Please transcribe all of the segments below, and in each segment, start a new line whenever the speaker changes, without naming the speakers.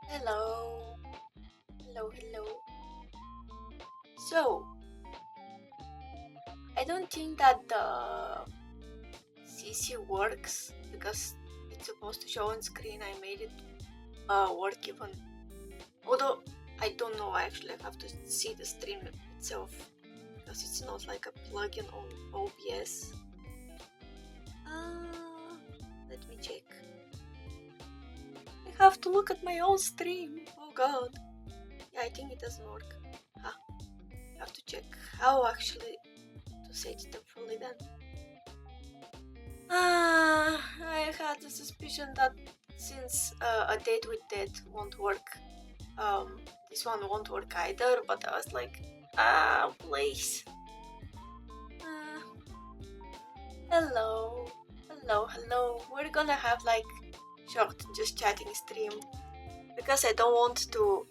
Hello, hello. So, I don't think that the CC works because it's supposed to show on screen. I made it work even, although I don't know. I actually have to see the stream itself because it's not like a plugin on OBS. Let me check. I have to look at my own stream. Oh god. Yeah, I think it doesn't work. I have to check how actually to set it up fully then. I had a suspicion that since a date with dead won't work, this one won't work either, but I was like, please. Hello. We're gonna have like short just chatting stream because I don't want to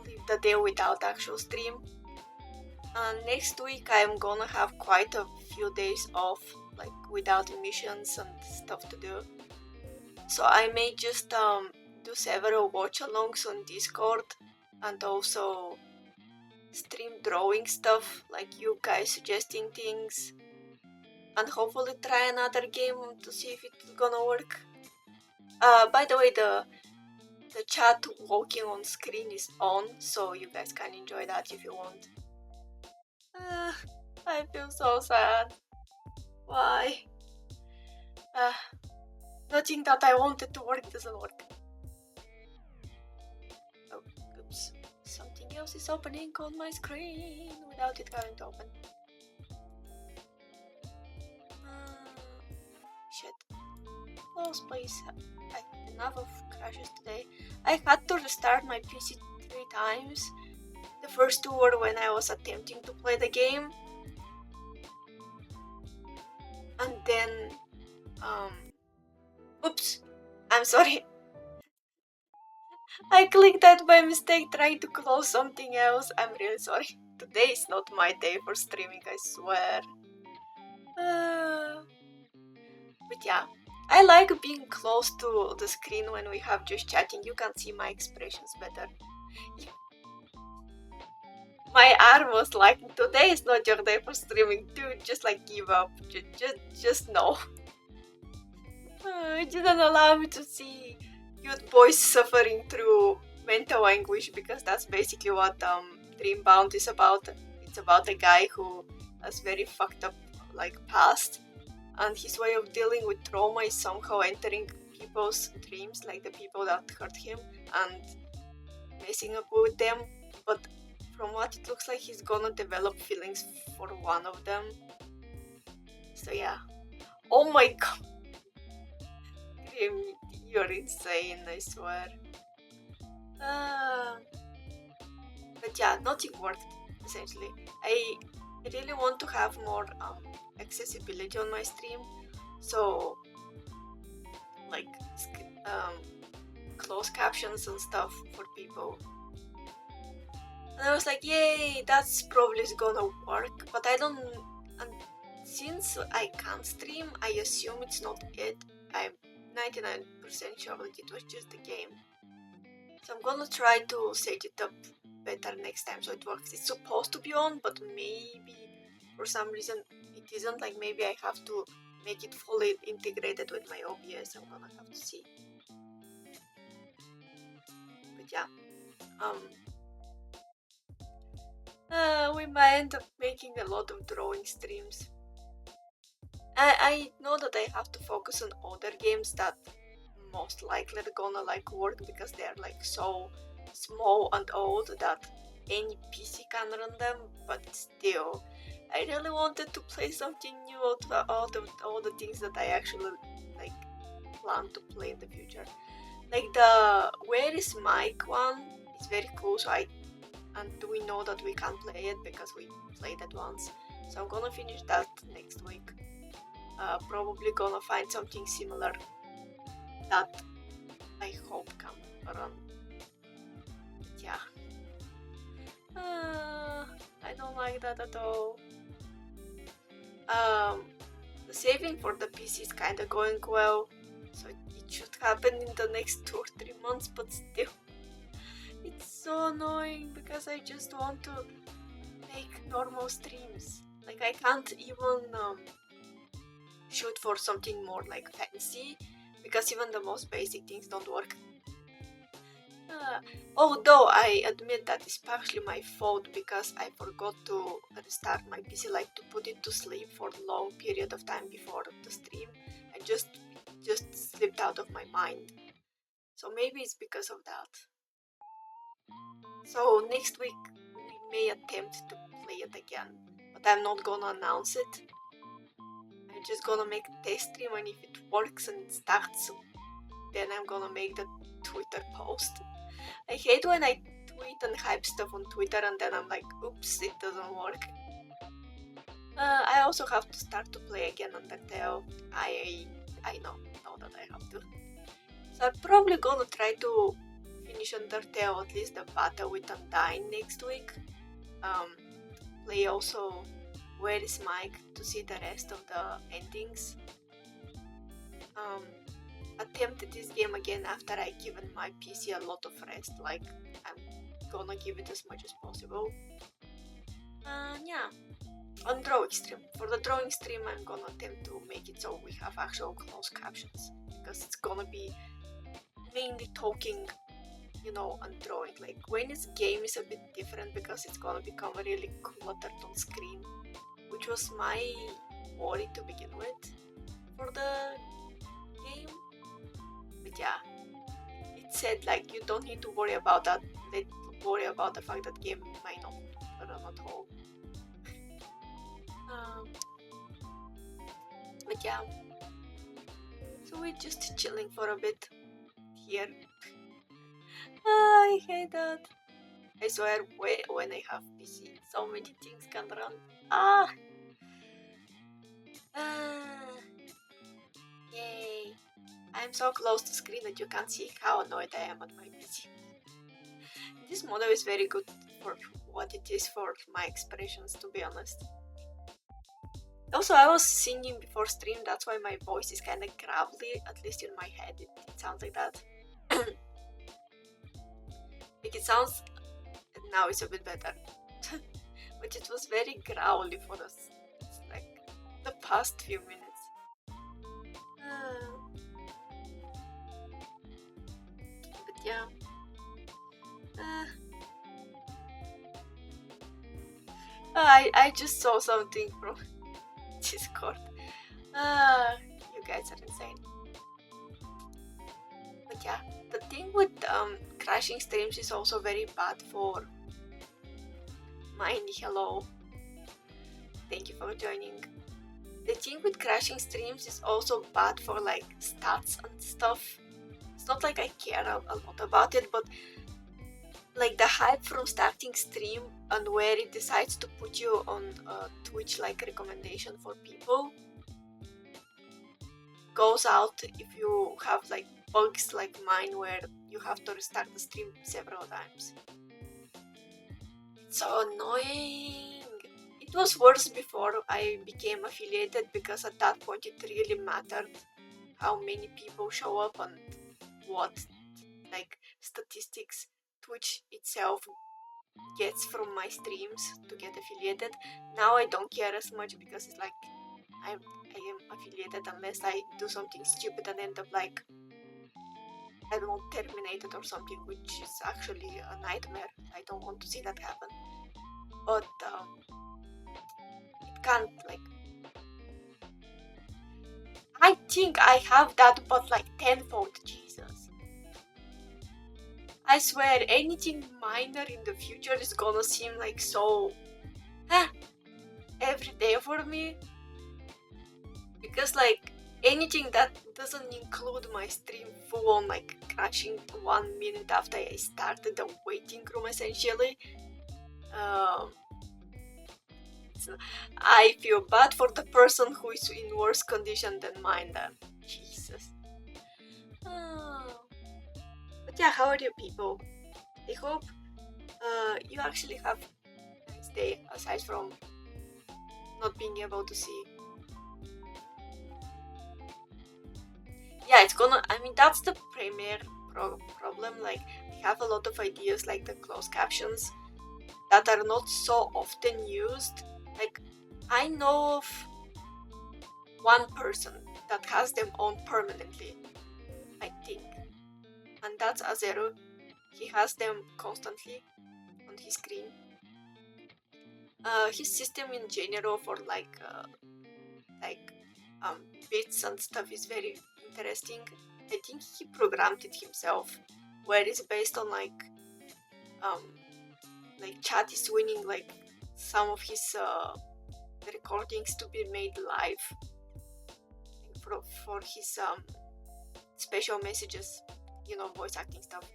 leave the day without actual stream. Next week I'm gonna have quite a few days off, like without missions and stuff to do. So I may just do several watch-alongs on Discord and also stream drawing stuff, like you guys suggesting things, and hopefully try another game to see if it's gonna work. By the way, the chat walking on screen is on, so you guys can enjoy that if you want. I feel so sad. Why? Nothing that I wanted to work doesn't work. Oh, oops. Something else is opening on my screen without it having to open. Shit. Close, please. Enough of crashes today. I had to restart my PC 3 times. The first two were when I was attempting to play the game. And then, oops, I'm sorry. I clicked that by mistake trying to close something else. I'm really sorry. Today is not my day for streaming, I swear. But yeah, I like being close to the screen when we have just chatting. You can see my expressions better. My arm was like, today is not your day for streaming, dude. Just like give up. Just no. It didn't allow me to see cute boys suffering through mental anguish because that's basically what Dreambound is about. It's about a guy who has very fucked up like past, and his way of dealing with trauma is somehow entering people's dreams, like the people that hurt him, and messing up with them. But from what it looks like, he's gonna develop feelings for one of them. So yeah. Oh my god. You're insane, I swear. But yeah, nothing worked, essentially. I really want to have more accessibility on my stream. So, like, closed captions and stuff for people. And I was like, yay, that's probably gonna work. But I don't... And since I can't stream, I assume it's not it. I'm 99% sure that it was just the game. So I'm gonna try to set it up better next time so it works. It's supposed to be on, but maybe for some reason it isn't. Like maybe I have to make it fully integrated with my OBS. I'm gonna have to see. But yeah, we might end up making a lot of drawing streams. I know that I have to focus on other games that most likely are gonna like work because they're like so small and old that any PC can run them, but still, I really wanted to play something new out of all the things that I actually like plan to play in the future. Like the Where is Mike one is very cool, so and we know that we can play it because we played it once. So I'm gonna finish that next week. Probably gonna find something similar that I hope can run. Yeah. I don't like that at all. The saving for the PC is kinda going well, so it should happen in the next 2 or 3 months, but still. It's so annoying because I just want to make normal streams. Like I can't even shoot for something more like fancy because even the most basic things don't work. Uh, Although I admit that it's partially my fault because I forgot to restart my PC, like to put it to sleep for a long period of time before the stream, and just slipped out of my mind. So maybe it's because of that. So next week we may attempt to play it again, but I'm not gonna announce it. I'm just gonna make a test stream, and if it works and it starts, then I'm gonna make the Twitter post. I hate when I tweet and hype stuff on Twitter and then I'm like, oops, it doesn't work. I also have to start to play again Undertale. I know that I have to. So I'm probably gonna try to finish Undertale, at least the battle with Undyne next week. Play also Where is Mike to see the rest of the endings. Attempt this game again after I given my PC a lot of rest. Like I'm gonna give it as much as possible. Yeah. On drawing stream. For the drawing stream, I'm gonna attempt to make it so we have actual closed captions because it's gonna be mainly talking, and drawing. Like when it's game is a bit different because it's gonna become really cluttered on screen, which was my worry to begin with for the game. But yeah, it said like you don't need to worry about that. Let's worry about the fact that game might not run at all. But yeah, so we're just chilling for a bit here. I hate that. I swear, when I have PC, so many things can run. Ah! Yay! I'm so close to screen that you can't see how annoyed I am at my PC. This model is very good for what it is for my expressions, to be honest. Also, I was singing before stream, that's why my voice is kinda gravelly, at least in my head, it sounds like that. Like it sounds, now it's a bit better. But it was very growly for us, like the past few minutes. But yeah. I just saw something from Discord. You guys are insane. But yeah, the thing with crashing streams is also very bad for Mindy. Hello, thank you for joining. The thing with crashing streams is also bad for like stats and stuff. It's not like I care a lot about it, but like the hype from starting stream and where it decides to put you on Twitch like recommendation for people goes out if you have like bugs like mine where you have to restart the stream several times. It's so annoying. It was worse before I became affiliated because at that point it really mattered how many people show up and what like statistics Twitch itself gets from my streams to get affiliated. Now I don't care as much because it's like I am affiliated unless I do something stupid and end up like, I don't know, terminated or something, which is actually a nightmare. I don't want to see that happen. But it can't like. I think I have that, but like tenfold. Jesus. I swear, anything minor in the future is gonna seem like so every day for me. Because like anything that doesn't include my stream full on like crashing 1 minute after I started the waiting room essentially, I feel bad for the person who is in worse condition than mine then. Jesus. But yeah, how are you people? I hope you actually have a nice day aside from not being able to see. Yeah, it's gonna, I mean, that's the premier problem. Like, I have a lot of ideas like the closed captions that are not so often used. Like, I know of one person that has them on permanently, I think, and that's Azero. He has them constantly on his screen. His system in general for like bits and stuff is very interesting. I think he programmed it himself, where it's based on like chat is winning like some of his recordings to be made live for his special messages, voice acting stuff,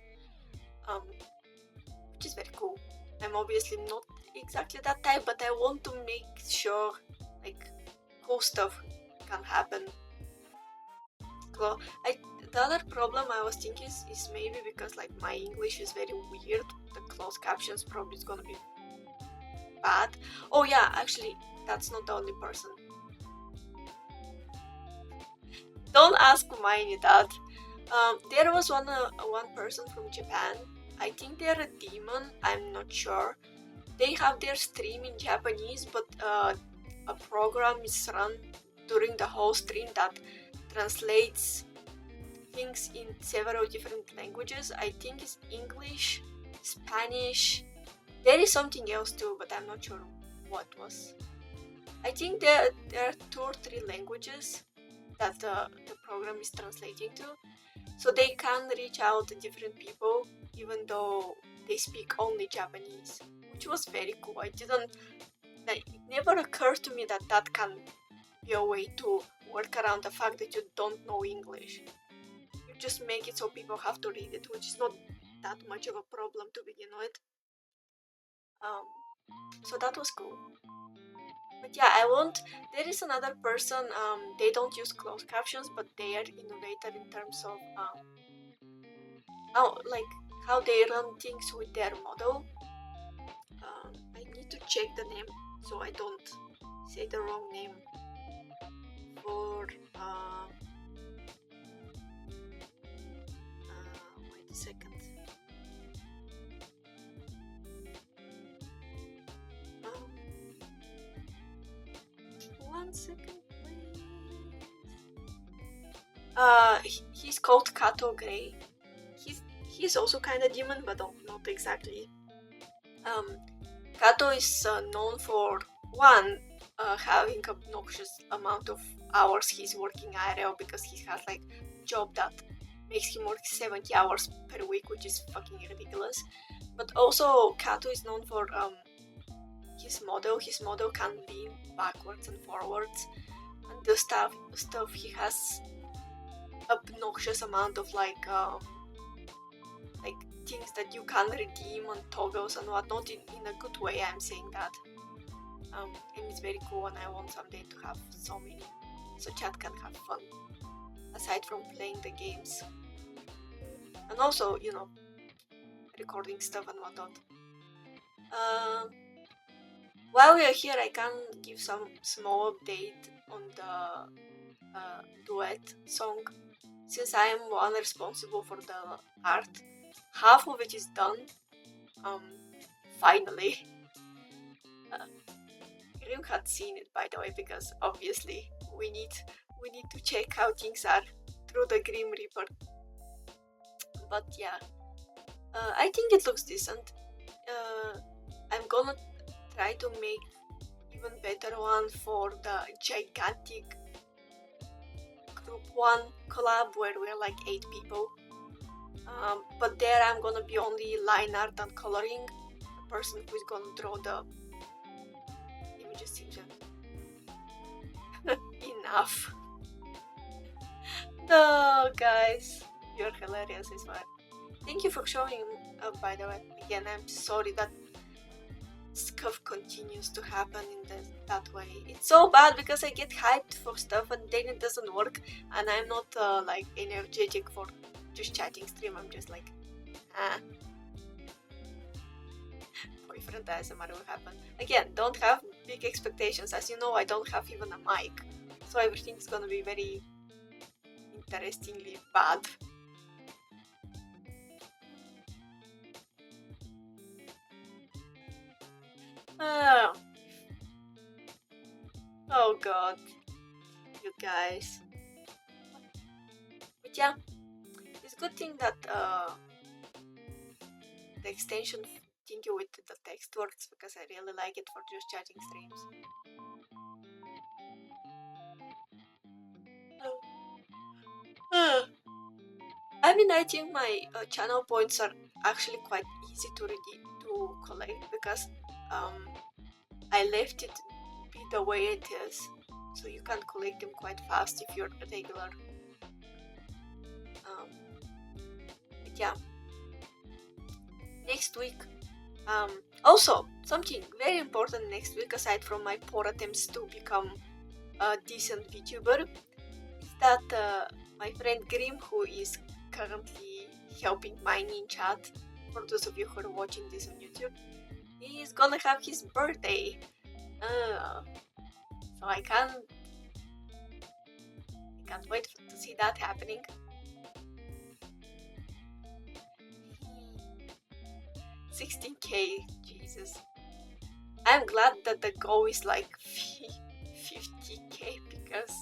which is very cool. I'm obviously not exactly that type, but I want to make sure like cool stuff can happen. The other problem I was thinking is maybe because like my English is very weird, the closed captions probably is gonna be bad. Oh yeah, actually, that's not the only person. Don't ask mine that. There was one person from Japan. I think they're a demon. I'm not sure. They have their stream in Japanese, but a program is run during the whole stream that translates things in several different languages. I think it's English, Spanish. There is something else too, but I'm not sure what was. I think there are 2 or 3 languages that the program is translating to, so they can reach out to different people even though they speak only Japanese, which was very cool. It never occurred to me that that can be a way to work around the fact that you don't know English. You just make it so people have to read it, which is not that much of a problem to begin with. So that was cool. But yeah, there is another person, they don't use closed captions, but they are innovative in terms of how they run things with their model. I need to check the name so I don't say the wrong name for wait a second. 1 second, please. He's called Kato Gray. He's also kind of demon, but not exactly. Kato is known for having obnoxious amount of hours he's working IRL, because he has like a job that makes him work 70 hours per week, which is fucking ridiculous. But also Kato is known for his model. His model can lean backwards and forwards, and the stuff he has obnoxious amount of like things that you can redeem and toggles and whatnot in a good way. I'm saying that, and it's very cool, and I want someday to have so many, so chat can have fun aside from playing the games, and also recording stuff and whatnot. While we are here, I can give some small update on the duet song. Since I am one responsible for the art, half of it is done. Finally. Grim had seen it, by the way, because obviously we need to check how things are through the Grim Reaper. But yeah, I think it looks decent. I'm gonna try to make even better one for the gigantic group 1 collab where we're like 8 people. But there I'm gonna be only line art and coloring. The person who is gonna draw the images himself. Enough. No, guys, you're hilarious as well. Thank you for showing up, by the way. Again, I'm sorry that stuff continues to happen in that way. It's so bad because I get hyped for stuff and then it doesn't work, and I'm not like energetic for just chatting stream. I'm just like, boyfriend ASMR will happen. Again, don't have big expectations. As you know, I don't have even a mic, so everything's gonna be very interestingly bad. Uh, oh god, you guys. But yeah, it's good thing that the extension thingy with the text works because I really like it for just chatting streams. I mean, I think my channel points are actually quite easy to collect because I left it be the way it is, so you can collect them quite fast if you're a regular. But yeah, next week. Also, something very important next week, aside from my poor attempts to become a decent Vtuber, is that my friend Grim, who is currently helping mine in chat, for those of you who are watching this on YouTube, he is gonna have his birthday. So I can't wait to see that happening. 16k, Jesus. I'm glad that the goal is like 50k because,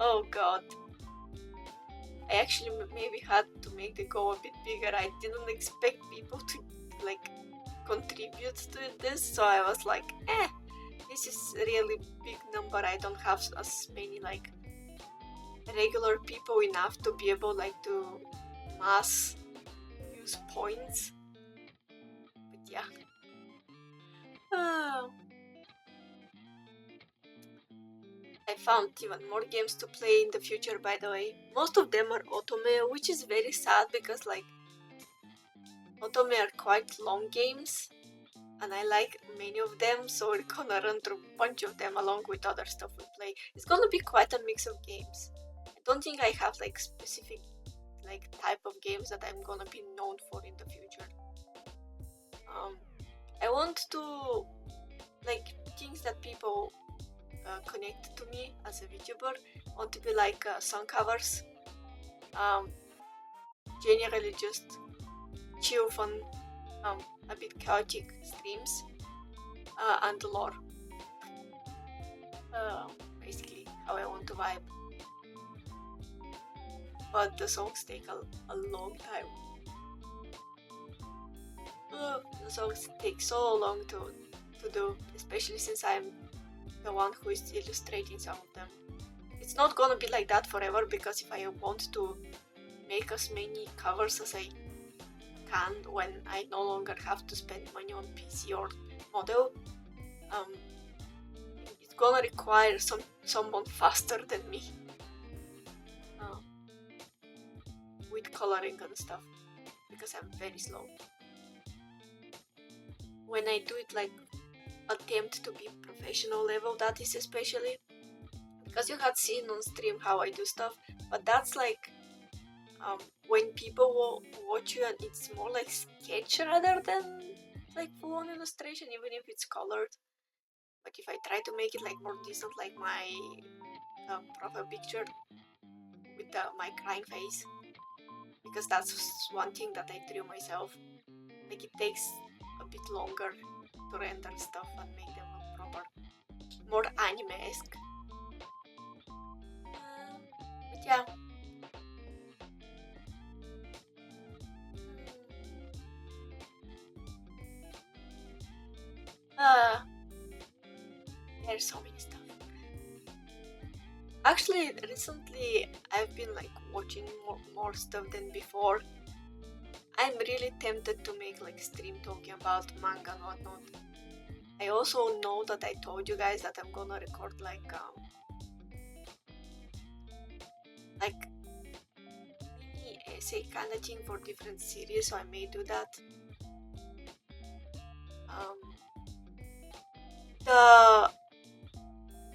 oh god. I actually maybe had to make the goal a bit bigger. I didn't expect people to like contribute to this, so I was like, this is a really big number. I don't have as many like regular people enough to be able like to mass use points. But yeah. I found even more games to play in the future, by the way. Most of them are otome, which is very sad because like otome are quite long games and I like many of them, so we're gonna run through a bunch of them along with other stuff we play. It's gonna be quite a mix of games. I don't think I have like specific like type of games that I'm gonna be known for in the future. I want to like things that people connect to me as a VTuber. I want to be like song covers, generally just chill, fun, a bit chaotic streams, and lore. Basically how I want to vibe. But the songs take a long time. The songs take so long to do, especially since I'm the one who is illustrating some of them. It's not gonna be like that forever because if I want to make as many covers as I can when I no longer have to spend money on PC or model, it's gonna require someone faster than me with coloring and stuff because I'm very slow. When I do it like attempt to be professional level, that is especially because you had seen on stream how I do stuff, but that's like when people will watch you and it's more like sketch rather than like full-on illustration, even if it's colored. But if I try to make it like more decent, like my profile picture with my crying face, because that's one thing that I drew myself, like it takes a bit longer to render stuff and make them look proper, more anime-esque. But yeah. There's so many stuff. Actually, recently I've been like watching more stuff than before. I'm really tempted to make like stream talking about manga and whatnot. I also know that I told you guys that I'm gonna record like mini essay kind of thing for different series, so I may do that.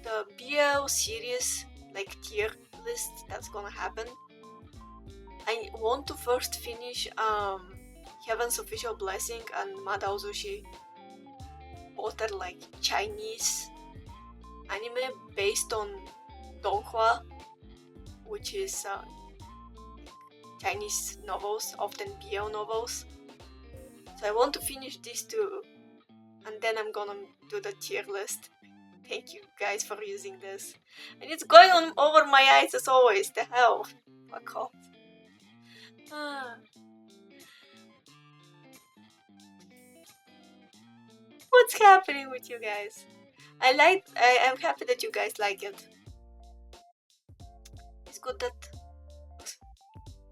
The BL series like tier list that's gonna happen. I want to first finish Heaven's Official Blessing and Madao Zushi, both are like Chinese anime based on donghua, which is Chinese novels, often BL novels. So I want to finish these two and then I'm gonna do the tier list. Thank you guys for using this. And it's going on over my eyes as always. The hell? Fuck off. What's happening with you guys? I am happy that you guys like it. It's good that...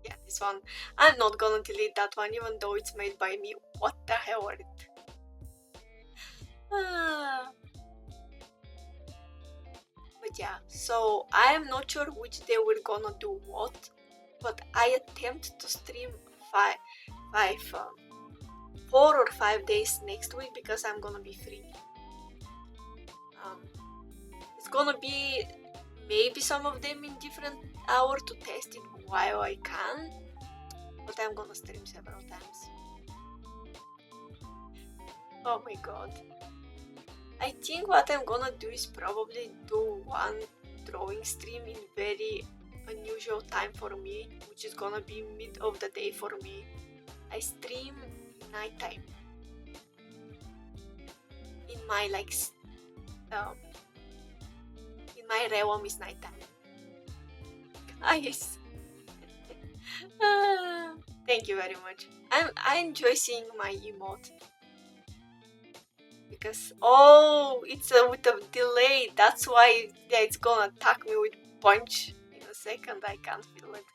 Yeah, this one. I'm not gonna delete that one even though it's made by me. What the hell are it? But yeah, so I am not sure which day we're gonna do what, but I attempt to stream 4 or 5 days next week because I'm gonna be free. It's gonna be maybe some of them in different hour to test it while I can, but I'm gonna stream several times. Oh my god. I think what I'm gonna do is probably do one drawing stream in very unusual time for me, which is gonna be mid of the day for me. I stream nighttime. In my in my realm is nighttime. Guys. Thank you very much. I enjoy seeing my emote. Because it's with a delay, that's why it's gonna attack me with punch in a second. I can't feel it.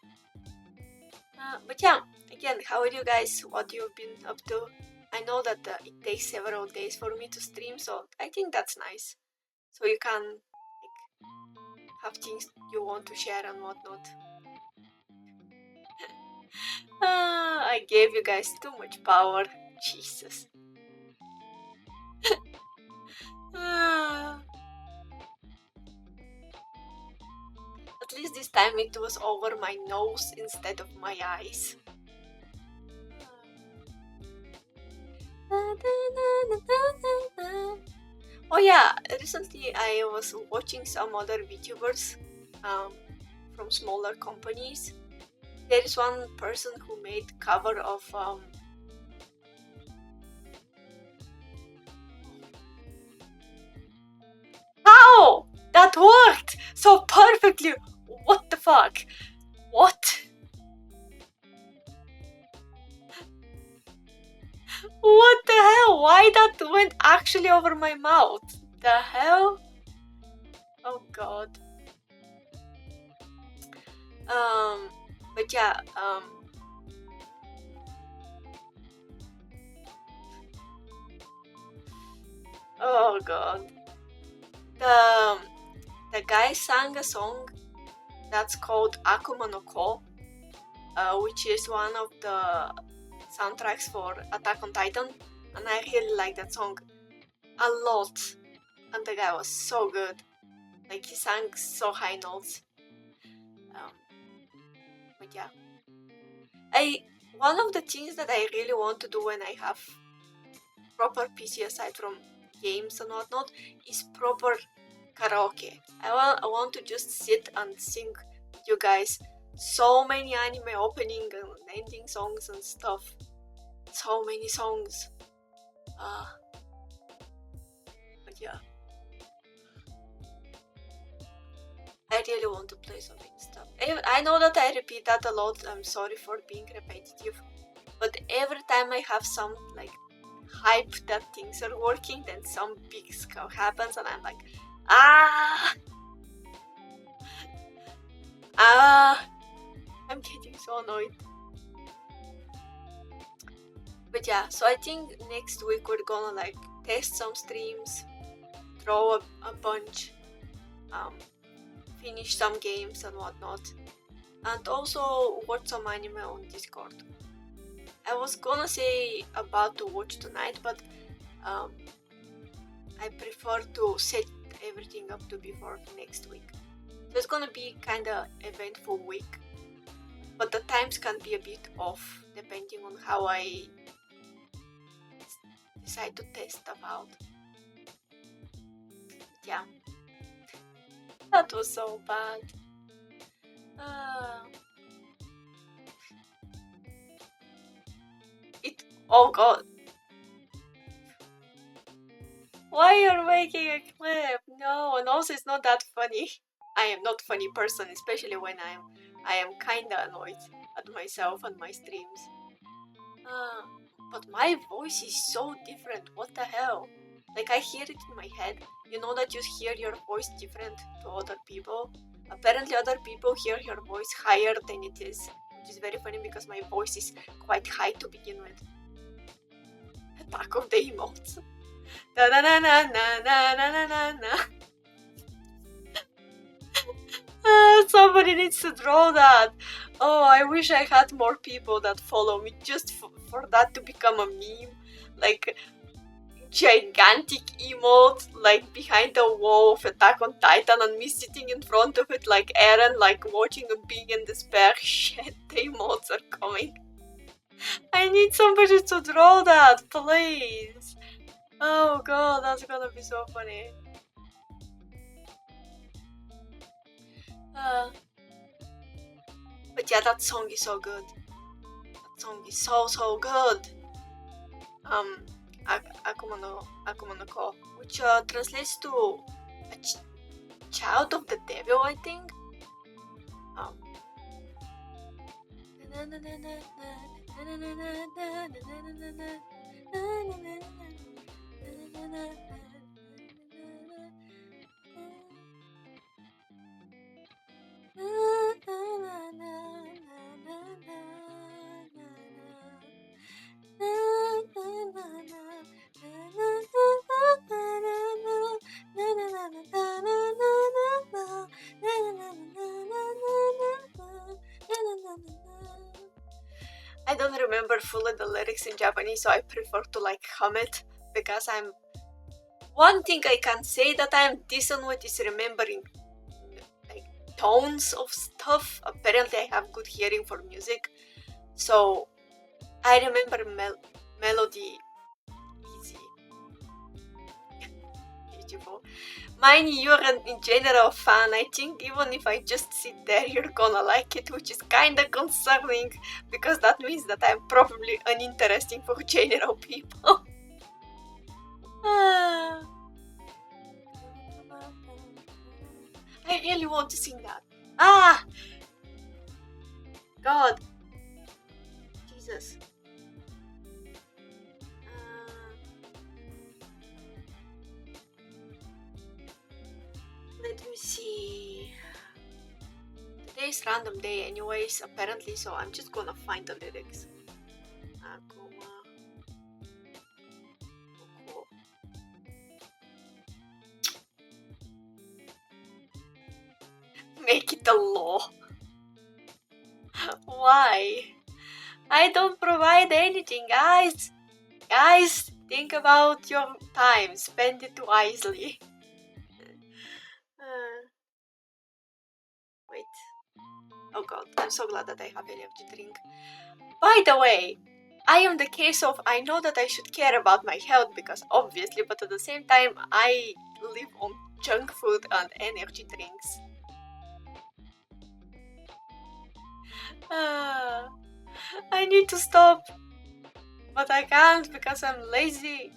But yeah, again, how are you guys? What you've been up to? I know that it takes several days for me to stream, so I think that's nice. So you can have things you want to share and whatnot. I gave you guys too much power. Jesus. At least this time it was over my nose instead of my eyes. Oh yeah, recently I was watching some other Vtubers from smaller companies. There is one person who made cover of How? That worked so perfectly! What the fuck? What? What the hell? Why that went actually over my mouth? The hell? Oh god. But yeah, oh god. The guy sang a song that's called Akuma no Ko, which is one of the soundtracks for Attack on Titan, and I really like that song a lot. And the guy was so good, like he sang so high notes. But yeah, one of the things that I really want to do when I have proper PC aside from games and whatnot is proper karaoke. I want to just sit and sing with you guys so many anime opening and ending songs and stuff. So many songs. But yeah, I really want to play so many stuff. I know that I repeat that a lot. I'm sorry for being repetitive, but every time I have some like hype that things are working, then some big stuff happens and I'm like, I'm getting so annoyed. But yeah, so I think next week we're gonna like test some streams, draw a bunch, finish some games and whatnot, and also watch some anime on Discord. I was gonna say about to watch tonight, but I prefer to set everything up to before next week. So it's gonna be kinda eventful week, but the times can be a bit off depending on how I decide to test stuff out. Yeah, that was so bad. Oh god. Why you're making a clip? No, and also it's not that funny. I am not funny person, especially when I am kinda annoyed at myself and my streams. Uh, but my voice is so different. What the hell? Like I hear it in my head. You know that you hear your voice different to other people. Apparently, other people hear your voice higher than it is, which is very funny because my voice is quite high to begin with. Attack of the emotes. Da na na na na na na na na. Somebody needs to draw that. Oh, I wish I had more people that follow me just for that to become a meme. Like gigantic emote, like behind the wall of Attack on Titan, and me sitting in front of it like Eren, like watching and being in despair. Shit, the emotes are coming. I need somebody to draw that, please. Oh god, that's gonna be so funny. But yeah, that song is so good. That song is so good. Akuma no Ko, which translates to a child of the devil, I think. I don't remember fully the lyrics in Japanese, so I prefer to like hum it because I'm. One thing I can say that I am decent with is remembering like tones of stuff. Apparently, I have good hearing for music, so I remember melody easy. Beautiful. Mine, you're in general fan. I think even if I just sit there, you're gonna like it, which is kinda concerning because that means that I'm probably uninteresting for general people. I really want to sing that. Ah! God. Jesus. Let me see. Today's random day anyways, apparently, so I'm just gonna find the lyrics. Akuma. Oko. Make it a law. Why? I don't provide anything, guys. Guys, think about your time. Spend it wisely. Wait. Oh god, I'm so glad that I have energy drink. By the way, I am the case of I know that I should care about my health because obviously, but at the same time, I live on junk food and energy drinks. I need to stop, but I can't because I'm lazy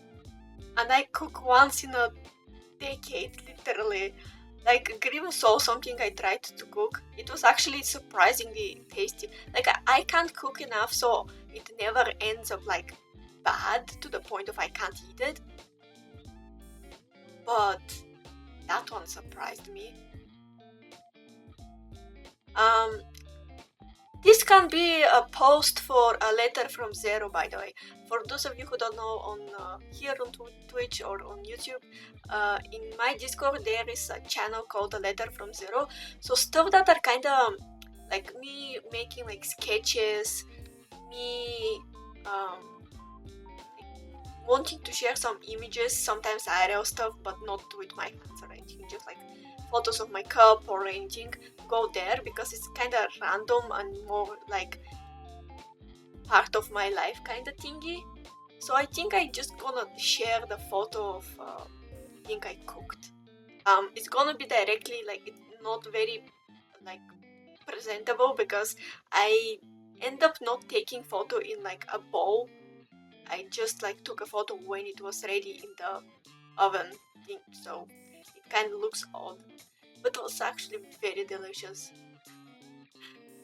and I cook once in a decade, literally. Like Grim saw something I tried to cook. It was actually surprisingly tasty. Like I can't cook enough, so it never ends up like bad to the point of I can't eat it. But that one surprised me. This can be a post for a letter from Zero, by the way. For those of you who don't know, on here on Twitch or on YouTube, in my Discord there is a channel called A Letter from Zero. So stuff that are kind of like me making like sketches, me wanting to share some images, sometimes IRL stuff, but not with my hands or anything, just like photos of my cup or anything. Go there because it's kind of random and more like part of my life kind of thingy. So I think I just gonna share the photo of thing I cooked. It's gonna be directly like it's not very like presentable because I end up not taking photo in like a bowl. I just like took a photo when it was ready in the oven thing, so it kind of looks odd, but it was actually very delicious.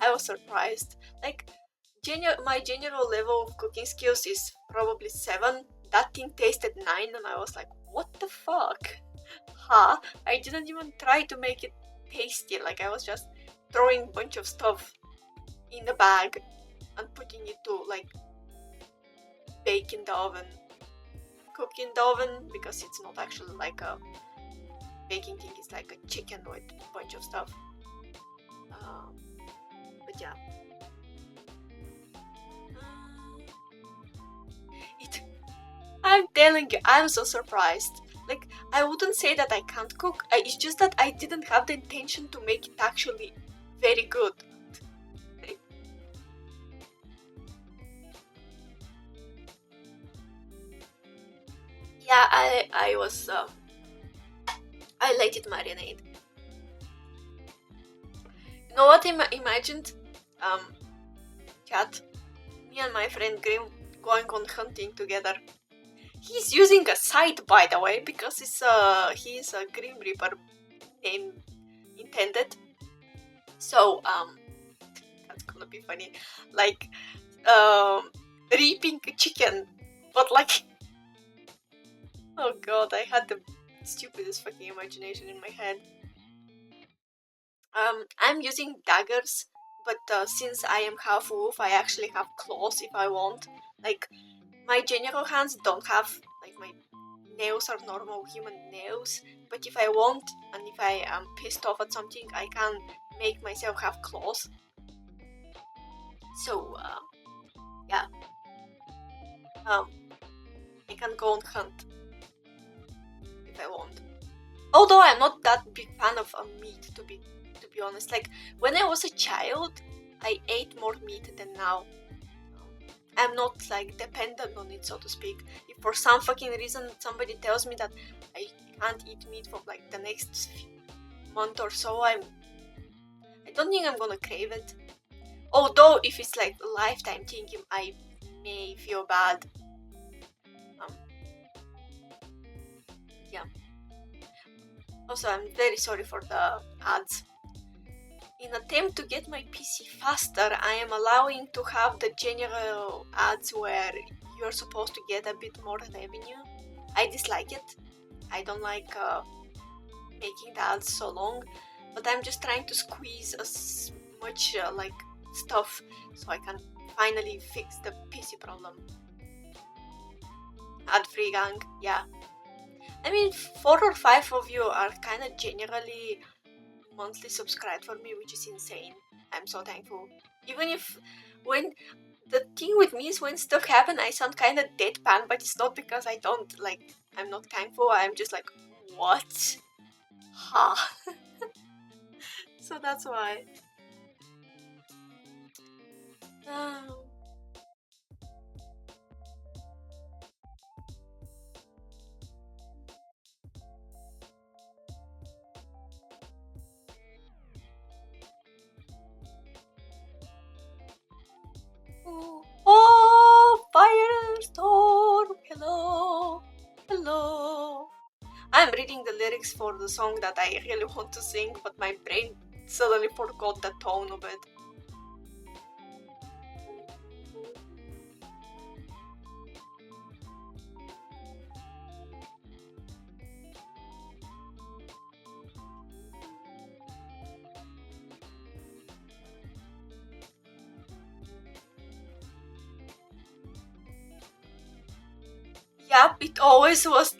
I was surprised. Like, my general level of cooking skills is probably 7. That thing tasted 9, and I was like, what the fuck? Huh? I didn't even try to make it tasty. Like, I was just throwing a bunch of stuff in the bag and putting it to, like, bake in the oven, cook in the oven, because it's not actually like a baking thing, it's like a chicken with a bunch of stuff. Um, but yeah. It, I'm telling you, I'm so surprised. Like, I wouldn't say that I can't cook, it's just that I didn't have the intention to make it actually very good. Yeah, I let it marinate. You know what I imagined? Um, Chat, me and my friend Grim going on hunting together. He's using a scythe, by the way, because he's a Grim Reaper name intended. So that's gonna be funny. Like reaping a chicken, but like, oh god, I had the stupidest fucking imagination in my head. I'm using daggers, but since I am half wolf, I actually have claws if I want. Like, my general hands don't have, like, my nails are normal human nails, but if I want, and if I am pissed off at something, I can make myself have claws. So, yeah, um, I can go and hunt if I want. Although I'm not that big fan of meat, to be honest. Like, when I was a child, I ate more meat than now. I'm not like dependent on it, so to speak. If for some fucking reason somebody tells me that I can't eat meat for like the next month or so, I don't think I'm gonna crave it. Although if it's like a lifetime thing, I may feel bad. Um, yeah. Also, I'm very sorry for the ads. In attempt to get my PC faster, I am allowing to have the general ads where you're supposed to get a bit more revenue. I dislike it. I don't like making the ads so long, but I'm just trying to squeeze as much like stuff so I can finally fix the PC problem. Ad-free gang, yeah. I mean, 4 or 5 of you are kind of generally monthly subscribed for me, which is insane. I'm so thankful. Even if when the thing with me is when stuff happen, I sound kind of deadpan, but it's not because I don't like. I'm not thankful. I'm just like, what? Ha. Huh. So that's why. Oh. Oh, firestorm! Hello, hello. I'm reading the lyrics for the song that I really want to sing, but my brain suddenly forgot the tone of it. Yep, it always was.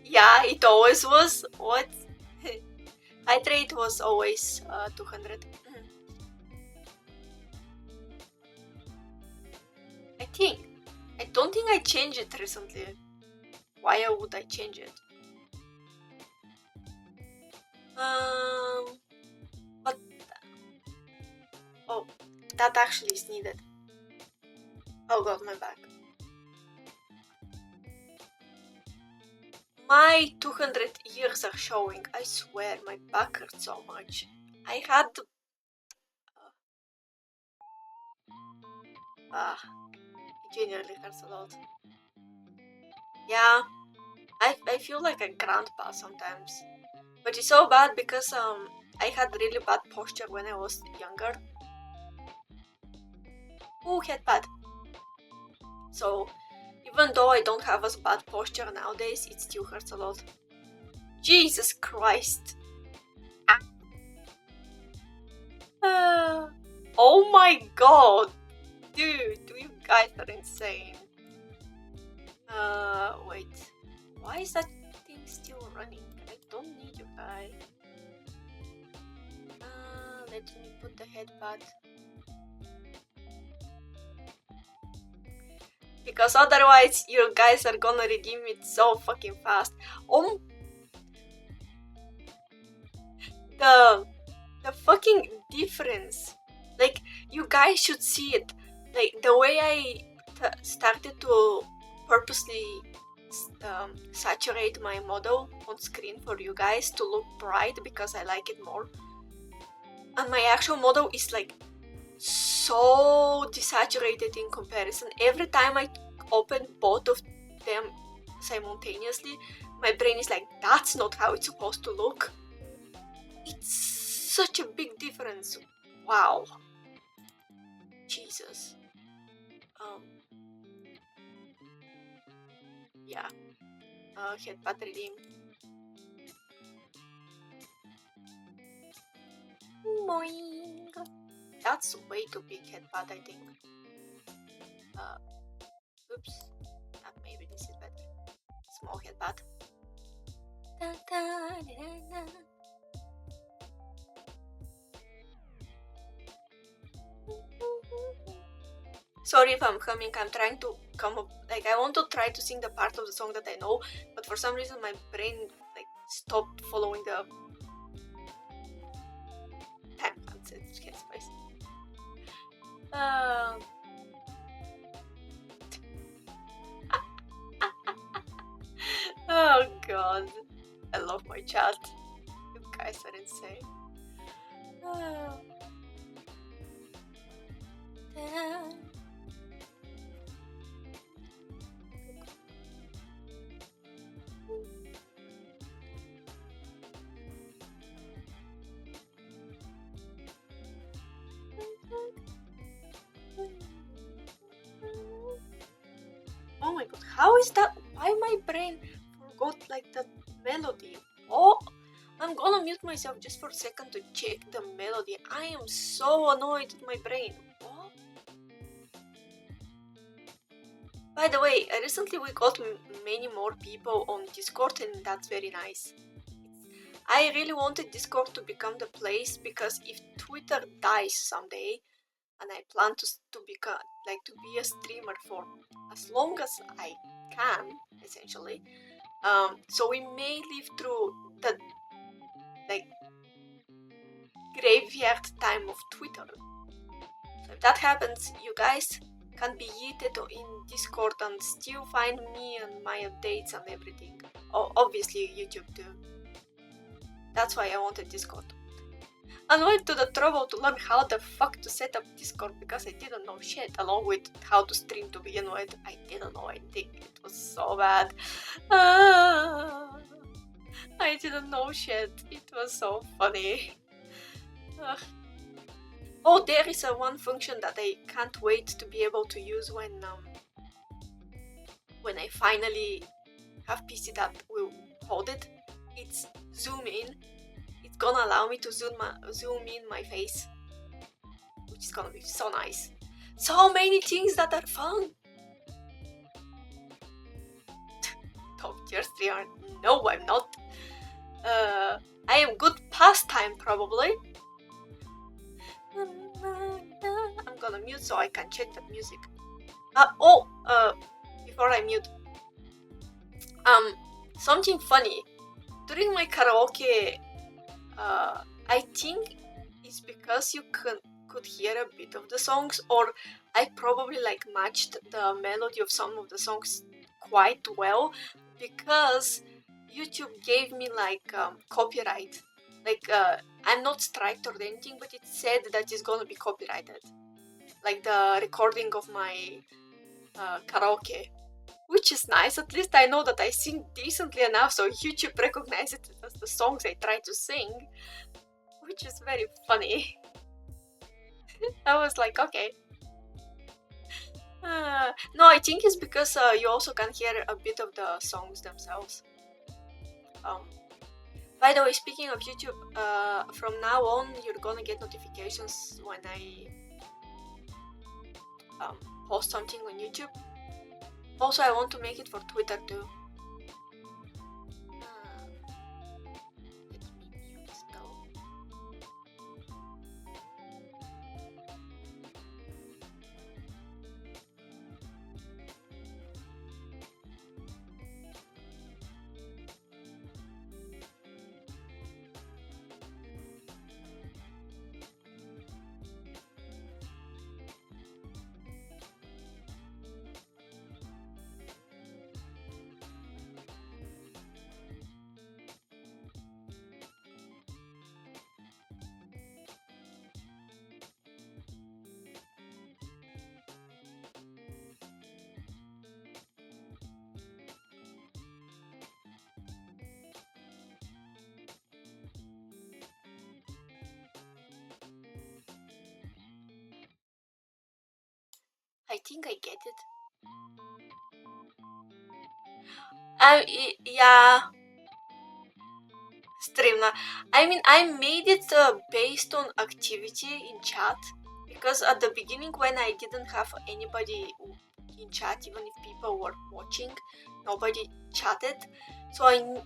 Yeah, it always was. What? Height rate was always 200. I think. I don't think I changed it recently. Why would I change it? Um, but oh, that actually is needed. Oh god, my back. My 200 years are showing. I swear, my back hurts so much. I had. Ah, it genuinely hurts a lot. Yeah, I feel like a grandpa sometimes. But it's so bad because I had really bad posture when I was younger. Ooh, headpad. So even though I don't have as bad posture nowadays, it still hurts a lot. Jesus Christ. Oh my god. Dude, you guys are insane. Wait. Why is that thing still running? I don't need you guys. Let me put the headpad. Because otherwise you guys are gonna redeem it so fucking fast. Oh, the fucking difference. Like, you guys should see it. Like, the way I started to purposely saturate my model on screen for you guys to look bright because I like it more. And my actual model is like so desaturated in comparison. Every time I open both of them simultaneously, my brain is like, that's not how it's supposed to look. It's such a big difference. Wow. Jesus. Yeah. Headpad redeem. Moing. That's way too big headpad, I think. Oops. Maybe this is better. Small headpad. Sorry if I'm humming, I'm trying to come up, like, I want to try to sing the part of the song that I know, but for some reason my brain, like, stopped following the time concept headspace. Oh god, I love my chat. You guys are insane. Oh my god, how is that? Why my brain forgot like the melody? Oh, I'm gonna mute myself just for a second to check the melody. I am so annoyed with my brain. What? By the way, recently we got many more people on Discord and that's very nice. I really wanted Discord to become the place because if Twitter dies someday, and I plan to become to be a streamer for as long as I can, essentially. So we may live through the graveyard time of Twitter. So if that happens, you guys can be yeeted in Discord and still find me and my updates and everything. Oh, obviously YouTube too. That's why I wanted Discord. And went to the trouble to learn how the fuck to set up Discord because I didn't know shit, along with how to stream to begin with. I didn't know anything. It was so bad. I didn't know shit. It was so funny. Oh, there is one function that I can't wait to be able to use when I finally have PC that will hold it. It's zoom in. It's gonna allow me to zoom in my face, which is gonna be so nice. So many things that are fun. Top tier streamer? No, I'm not. I am good pastime probably. I'm gonna mute so I can check that music. Before I mute, something funny. During my karaoke, I think it's because you could hear a bit of the songs, or I probably matched the melody of some of the songs quite well because YouTube gave me copyright. I'm not striked or anything, but it said that it's gonna be copyrighted, like the recording of my karaoke. which is nice. At least I know that I sing decently enough, so YouTube recognizes it as the songs I try to sing, which is very funny. I was like, okay. No, I think it's because you also can hear a bit of the songs themselves. Um, by the way, speaking of YouTube, from now on you're gonna get notifications when I um, post something on YouTube. Also, I want to make it for Twitter too. Let me mute though. I think I get it. Yeah, Streamna. I mean, I made it based on activity in chat because at the beginning, when I didn't have anybody in chat, even if people were watching, nobody chatted. So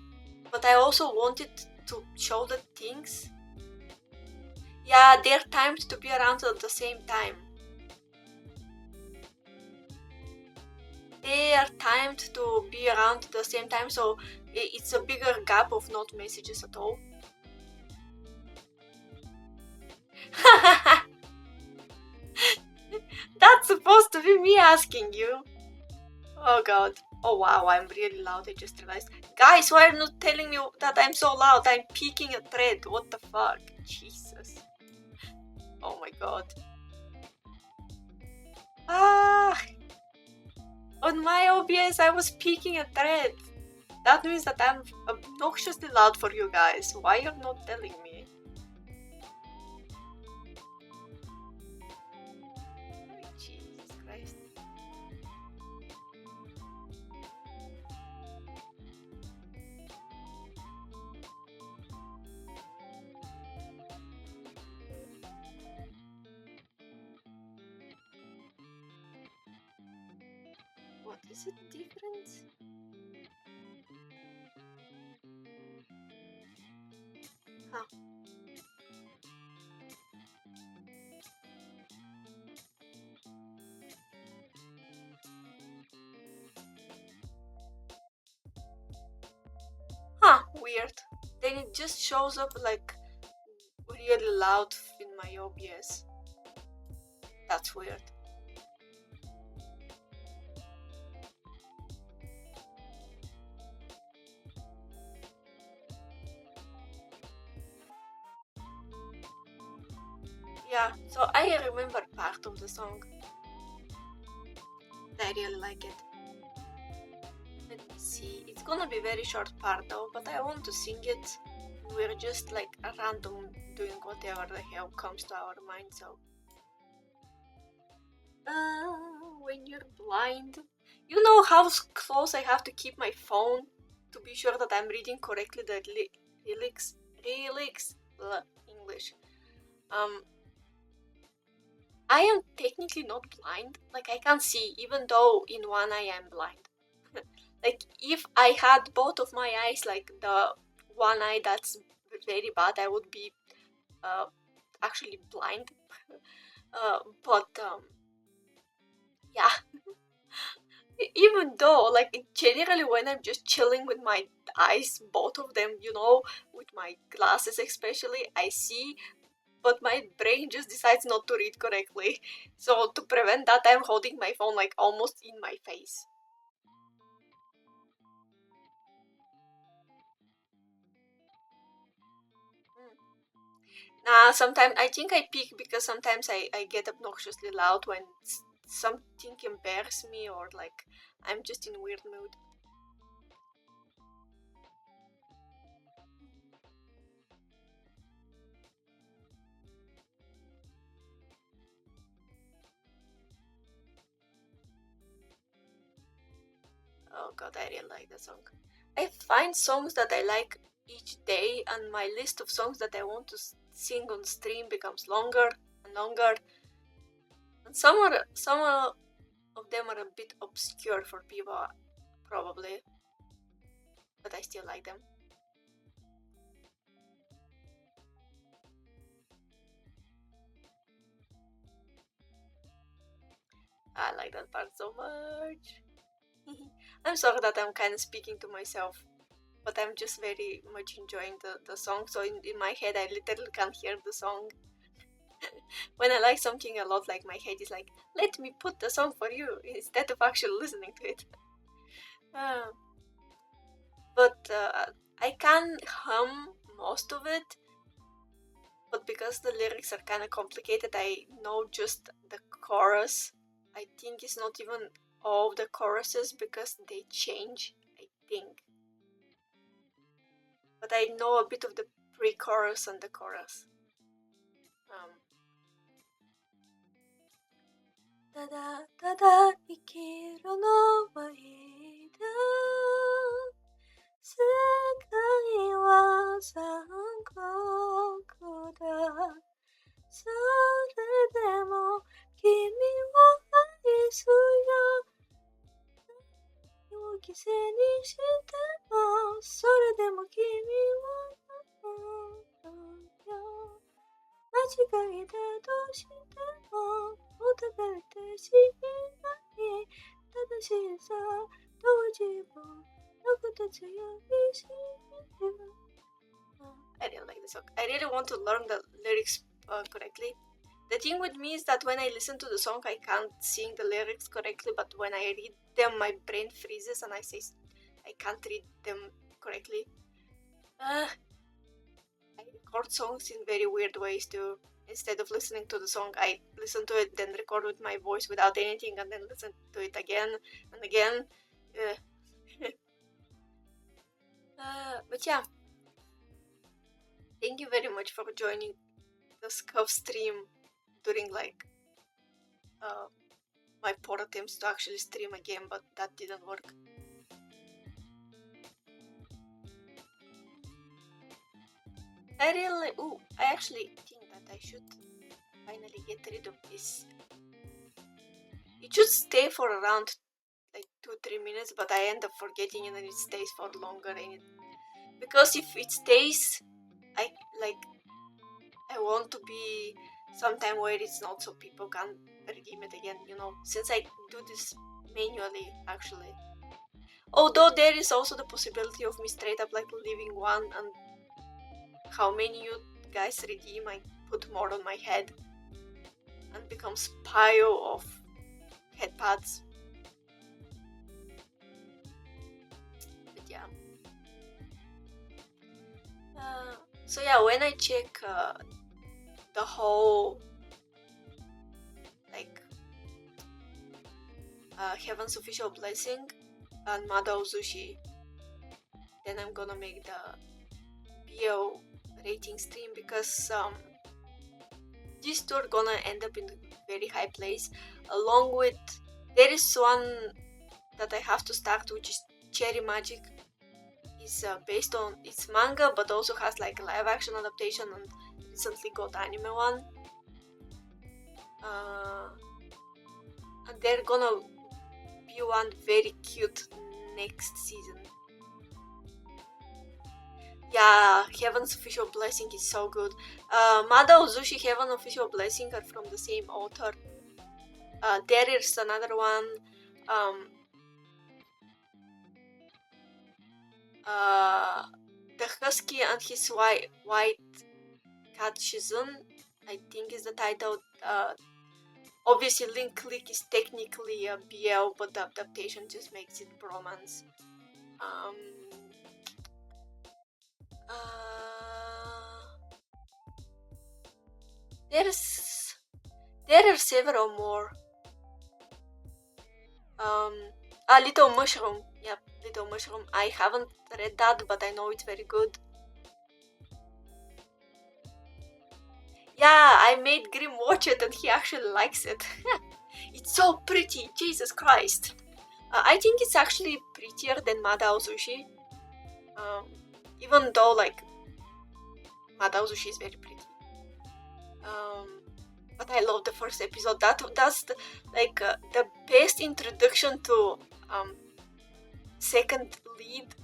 but I also wanted to show the things. Yeah, they're timed to be around at the same time. They are timed to be around at the same time, so it's a bigger gap of not messages at all. That's supposed to be me asking you. Oh god. Oh wow, I'm really loud, I just realized. Guys, why are you not telling me that I'm so loud? I'm peeking a thread. What the fuck? Jesus. Oh my god. Ah! On my OBS, I was peeking a thread. That means that I'm obnoxiously loud for you guys. Why you're not telling me? Oh, Jesus Christ. What is it different? Huh. Huh, weird. Then it just shows up like really loud in my OBS. That's weird. Yeah, so I remember part of the song. I really like it. Let me see. It's gonna be very short part though, but I want to sing it. We're just like a random doing whatever the hell comes to our mind, so. When you're blind. You know how close I have to keep my phone to be sure that I'm reading correctly the lyrics? English. I am technically not blind. Like, I can see, even though in one eye I'm blind. Like, if I had both of my eyes, like the one eye that's very bad, I would be actually blind. But yeah, even though, like, generally when I'm just chilling with my eyes, both of them, you know, with my glasses especially, I see, but my brain just decides not to read correctly. So to prevent that, I'm holding my phone like almost in my face. Nah, sometimes I think I peak because sometimes I get obnoxiously loud when something embarrasses me, or like I'm just in weird mood. Oh god, I really like that song. I find songs that I like each day, and my list of songs that I want to sing on stream becomes longer and longer. And some of them are a bit obscure for people, probably, but I still like them. I like that part so much. I'm sorry that I'm kind of speaking to myself, but I'm just very much enjoying the song. So in my head, I literally can't hear the song. When I like something a lot, like my head is like, let me put the song for you instead of actually listening to it. Uh, but I can hum most of it, but because the lyrics are kind of complicated, I know just the chorus. I think it's not even all of the choruses because they change, I think. But I know a bit of the pre-chorus and the chorus. Um, ただただ生きるのは間世界は残酷だそれでも君を愛すよ何を犠牲にしてもそれでも君を愛うよ間違いだとしてもお互い大事に正しさと自分のこと強いし I really like this song. I really want to learn the lyrics correctly. The thing with me is that when I listen to the song, I can't sing the lyrics correctly, but when I read them, my brain freezes and I can't read them correctly. I record songs in very weird ways too. Instead of listening to the song, I listen to it, then record with my voice without anything, and then listen to it again and again. But yeah, thank you very much for joining the Scuff stream during like my poor attempts to actually stream a game, but that didn't work. I actually think that I should finally get rid of this. It should stay for around like 2-3 minutes, but I end up forgetting and then it stays for longer. Because if it stays, I want to be sometime where it's not, so people can redeem it again. Since I do this manually, actually. Although there is also the possibility of me straight up like leaving one, and how many you guys redeem, I put more on my head and becomes pile of head pads. But yeah. So yeah, when I check the whole like Heaven's Official Blessing and Madao Zushi, then I'm gonna make the BO rating stream, because these two are gonna end up in a very high place, along with there is one that I have to start, which is Cherry Magic. It's based on its manga, but also has like a live action adaptation and recently got anime one. And they're gonna be one very cute next season. Yeah, Heaven's Official Blessing is so good. Madao Zushi, Heaven Official Blessing are from the same author. There is another one. The Husky and his white cat Shizun, I think is the title. Obviously, Link Click is technically a BL, but the adaptation just makes it bromance. There are several more. Little Mushroom. Yep, Little Mushroom. I haven't read that, but I know it's very good. Yeah, I made Grim watch it and he actually likes it. It's so pretty, Jesus Christ. I think it's actually prettier than Madao Sushi. Even though, like, Madao Sushi is very pretty. But I love the first episode. That's the best introduction to second lead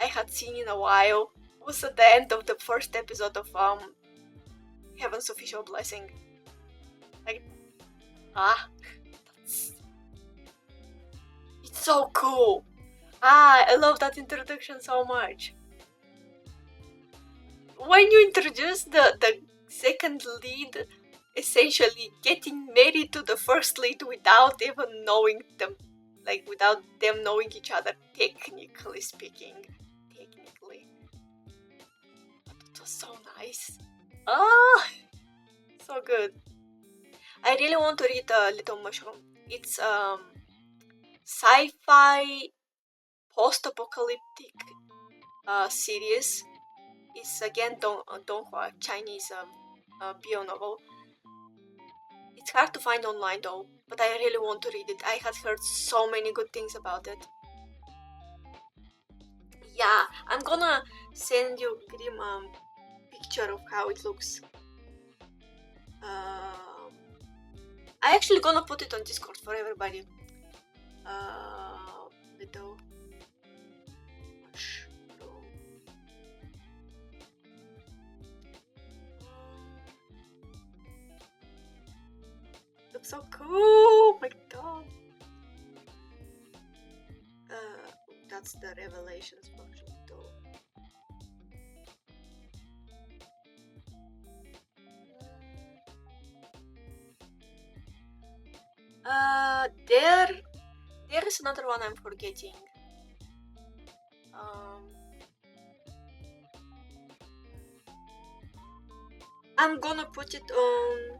I had seen in a while. Was at the end of the first episode of Heaven's Official Blessing. Like, it's so cool. I love that introduction so much. When you introduce the second lead essentially getting married to the first lead without even knowing them, like without them knowing each other, technically speaking. But it was so nice. So good. I really want to read Little Mushroom. It's sci-fi post-apocalyptic series. It's again Donghua, Chinese bio novel. It's hard to find online though, but I really want to read it. I had heard so many good things about it. Yeah, I'm gonna send you Grim picture of how it looks. I actually gonna put it on Discord for everybody. Little mushroom. Looks so cool! Oh my god! That's the Revelations version though. There is another one I'm forgetting. I'm gonna put it on.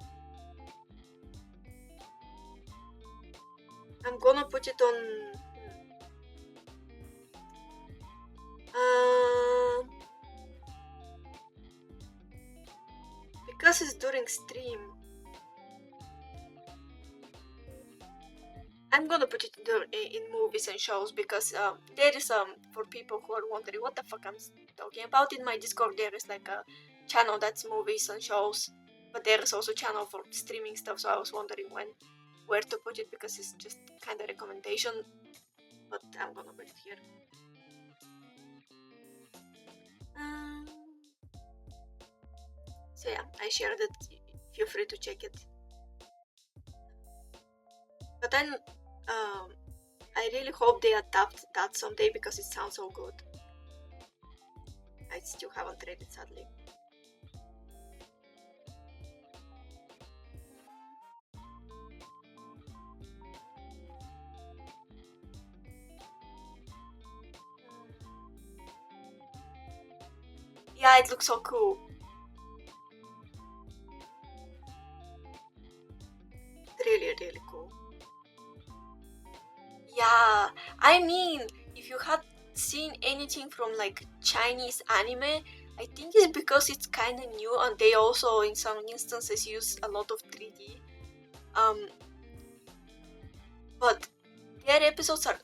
Because it's during stream. I'm gonna put it in movies and shows because there is for people who are wondering what the fuck I'm talking about. In my Discord there is like a channel that's movies and shows, but there is also a channel for streaming stuff. So I was wondering where to put it because it's just kind of recommendation. But I'm gonna put it here. So yeah, I shared it. Feel free to check it. But then I really hope they adapt that someday because it sounds so good. I still haven't read it, sadly. Yeah, it looks so cool. Really, really cool. Yeah, I mean, if you had seen anything from like Chinese anime, I think it's because it's kind of new and they also in some instances use a lot of 3D. But their episodes are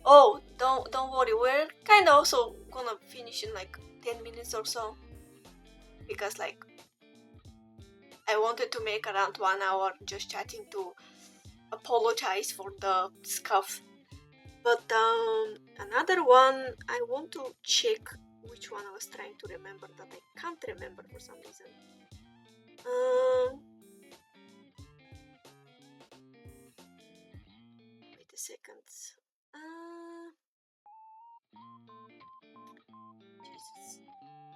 oh, don't worry, we're kind of also gonna finish in like 10 minutes or so because like I wanted to make around 1 hour just chatting to apologize for the scuff. But another one, I want to check which one I was trying to remember that I can't remember for some reason. Wait a second. Jesus.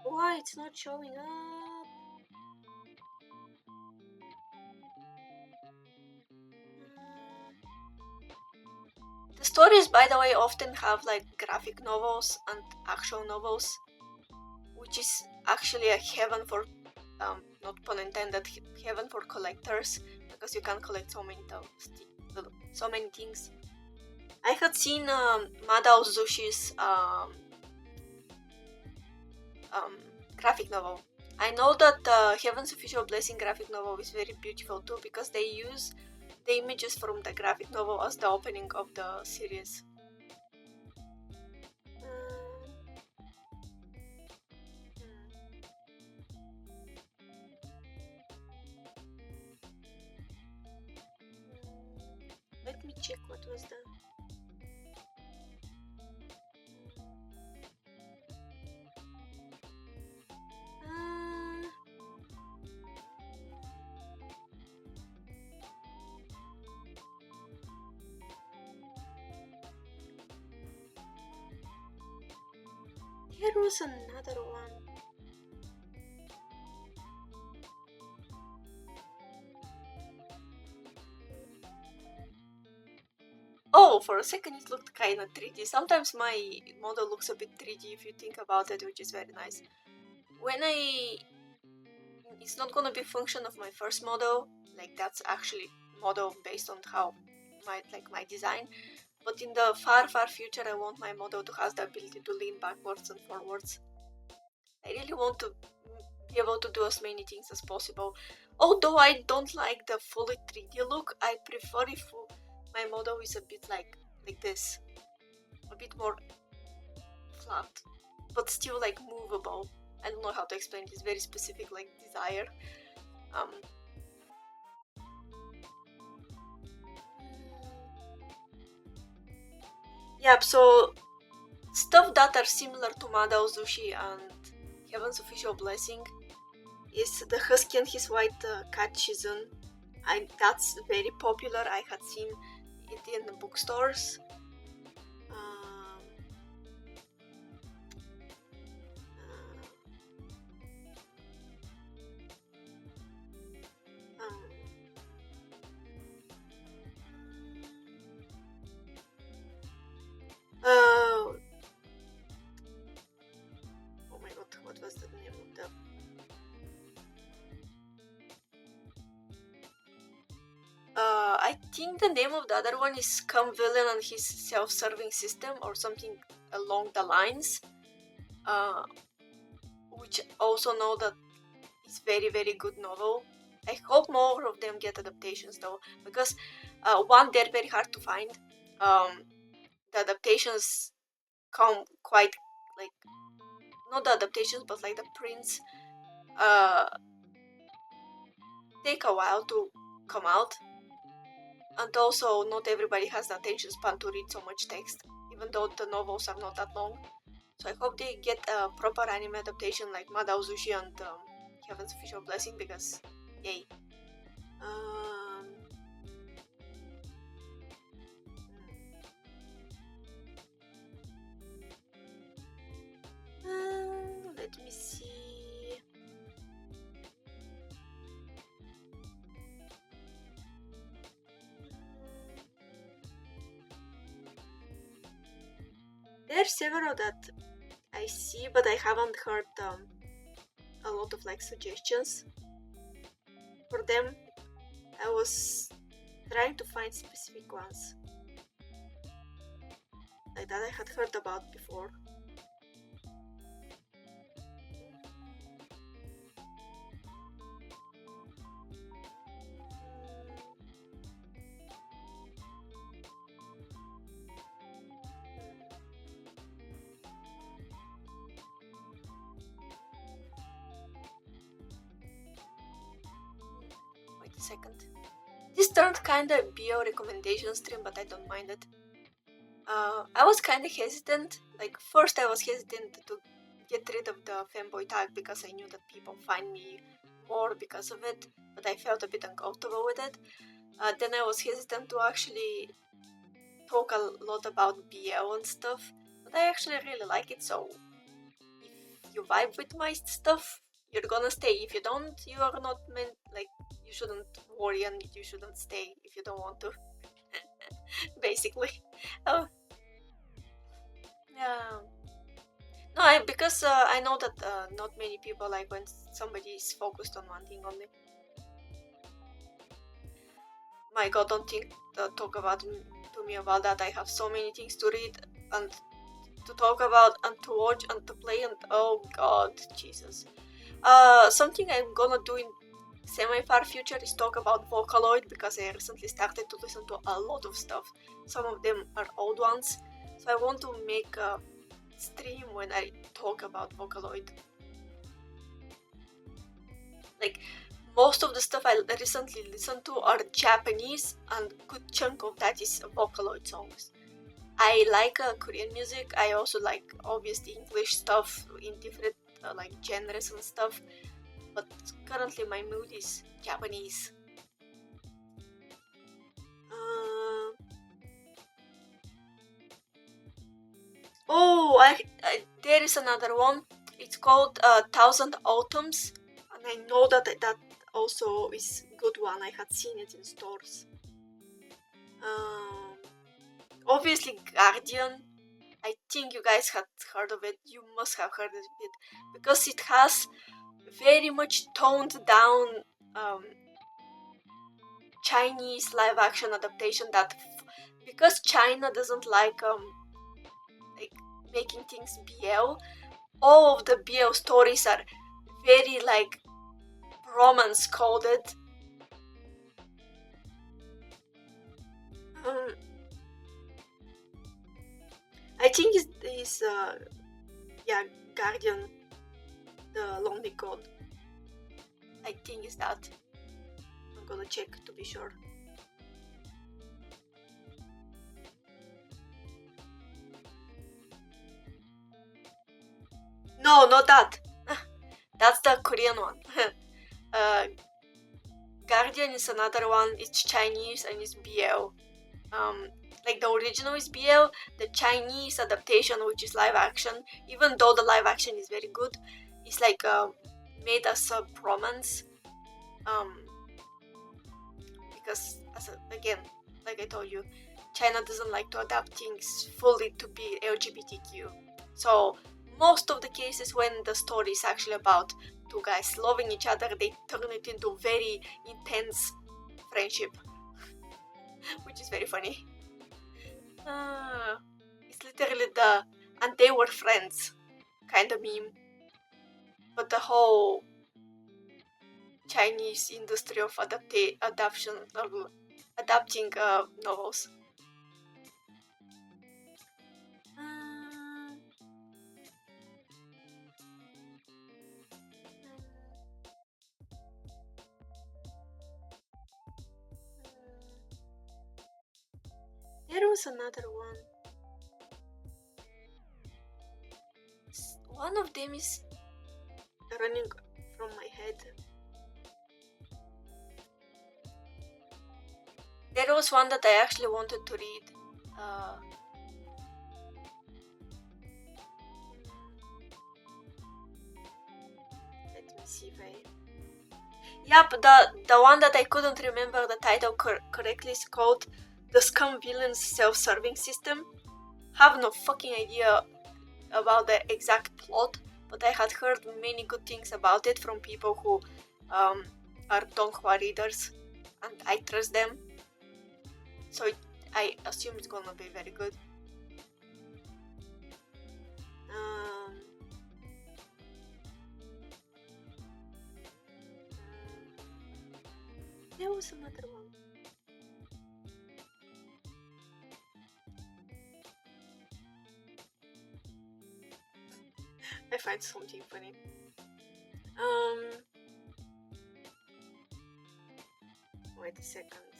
Why it's not showing up? The stories, by the way, often have like graphic novels and actual novels, which is actually a heaven for, not pun intended, heaven for collectors. But because you can collect so many so many things. I had seen Madao Zushi's graphic novel. I know that Heaven's Official Blessing graphic novel is very beautiful too, because they use the images from the graphic novel as the opening of the series. Let me check what was the... There was another one. Oh, for a second it looked kinda 3D. Sometimes my model looks a bit 3D if you think about it, which is very nice. It's not gonna be a function of my first model, like that's actually model based on how my design. But in the far future, I want my model to have the ability to lean backwards and forwards. I really want to be able to do as many things as possible. Although I don't like the fully 3D look, I prefer if my model is a bit like this, a bit more flat, but still like movable. I don't know how to explain this very specific like desire. Yep, so stuff that are similar to Madao Zushi and Heaven's Official Blessing is the Husky and his White Cat Shizun. That's very popular. I had seen it in the bookstores. Oh my god, what was the name of the... I think the name of the other one is Scum Villain and his self-serving system or something along the lines. Which also know that it's very good novel. I hope more of them get adaptations though, because one, they're very hard to find. The adaptations come quite like, not the adaptations but like the prints take a while to come out, and also not everybody has the attention span to read so much text, even though the novels are not that long. So I hope they get a proper anime adaptation like Madao Zushi and Heaven's Official Blessing, because yay. Let me see. There are several that I see, but I haven't heard a lot of like suggestions for them. I was trying to find specific ones like that I had heard about before. Wait a second. This turned kinda BO recommendation stream, but I don't mind it. I was kinda hesitant. Like, first I was hesitant to get rid of the fanboy tag because I knew that people find me more because of it, but I felt a bit uncomfortable with it. Then I was hesitant to actually talk a lot about BL and stuff, but I actually really like it, so if you vibe with my stuff, you're gonna stay. If you don't, you are not meant, like, you shouldn't worry and you shouldn't stay if you don't want to. Basically. Oh. Yeah. No, because I know that not many people like when somebody is focused on one thing only. my god, don't talk about to me about that. I have so many things to read and to talk about and to watch and to play, and oh god, Jesus. Something I'm gonna do in semi-far future is talk about Vocaloid, because I recently started to listen to a lot of stuff. Some of them are old ones, so I want to make a stream when I talk about Vocaloid. Like, most of the stuff I recently listened to are Japanese, and good chunk of that is Vocaloid songs. I like Korean music. I also like obviously English stuff in different like genres and stuff, but currently my mood is Japanese. Oh, there is another one. It's called Thousand Autumns, and I know that also is good one. I had seen it in stores. Obviously Guardian. I think you guys had heard of it. You must have heard of it because it has very much toned down Chinese live action adaptation that because China doesn't like making things BL, all of the BL stories are very like romance coded. I think it's yeah, Guardian, the Lonely God. I think it's that. I'm gonna check to be sure. No, not that. That's the Korean one. Guardian is another one. It's Chinese and it's BL. Like the original is BL, the Chinese adaptation, which is live action, even though the live action is very good, is like made as a romance. Because again, like I told you, China doesn't like to adapt things fully to be LGBTQ. So most of the cases when the story is actually about two guys loving each other, they turn it into very intense friendship, which is very funny. It's literally the "and they were friends" kind of meme, but the whole Chinese industry of adapting novels. There was another one. One of them is running from my head. There was one that I actually wanted to read. Let me see if I... Yep, the one that I couldn't remember the title correctly is called The Scum Villain's Self-Serving System. Have no fucking idea about the exact plot, but I had heard many good things about it from people who are Donghua readers, and I trust them. So I assume it's gonna be very good. There was another one. I find something funny. Wait a second.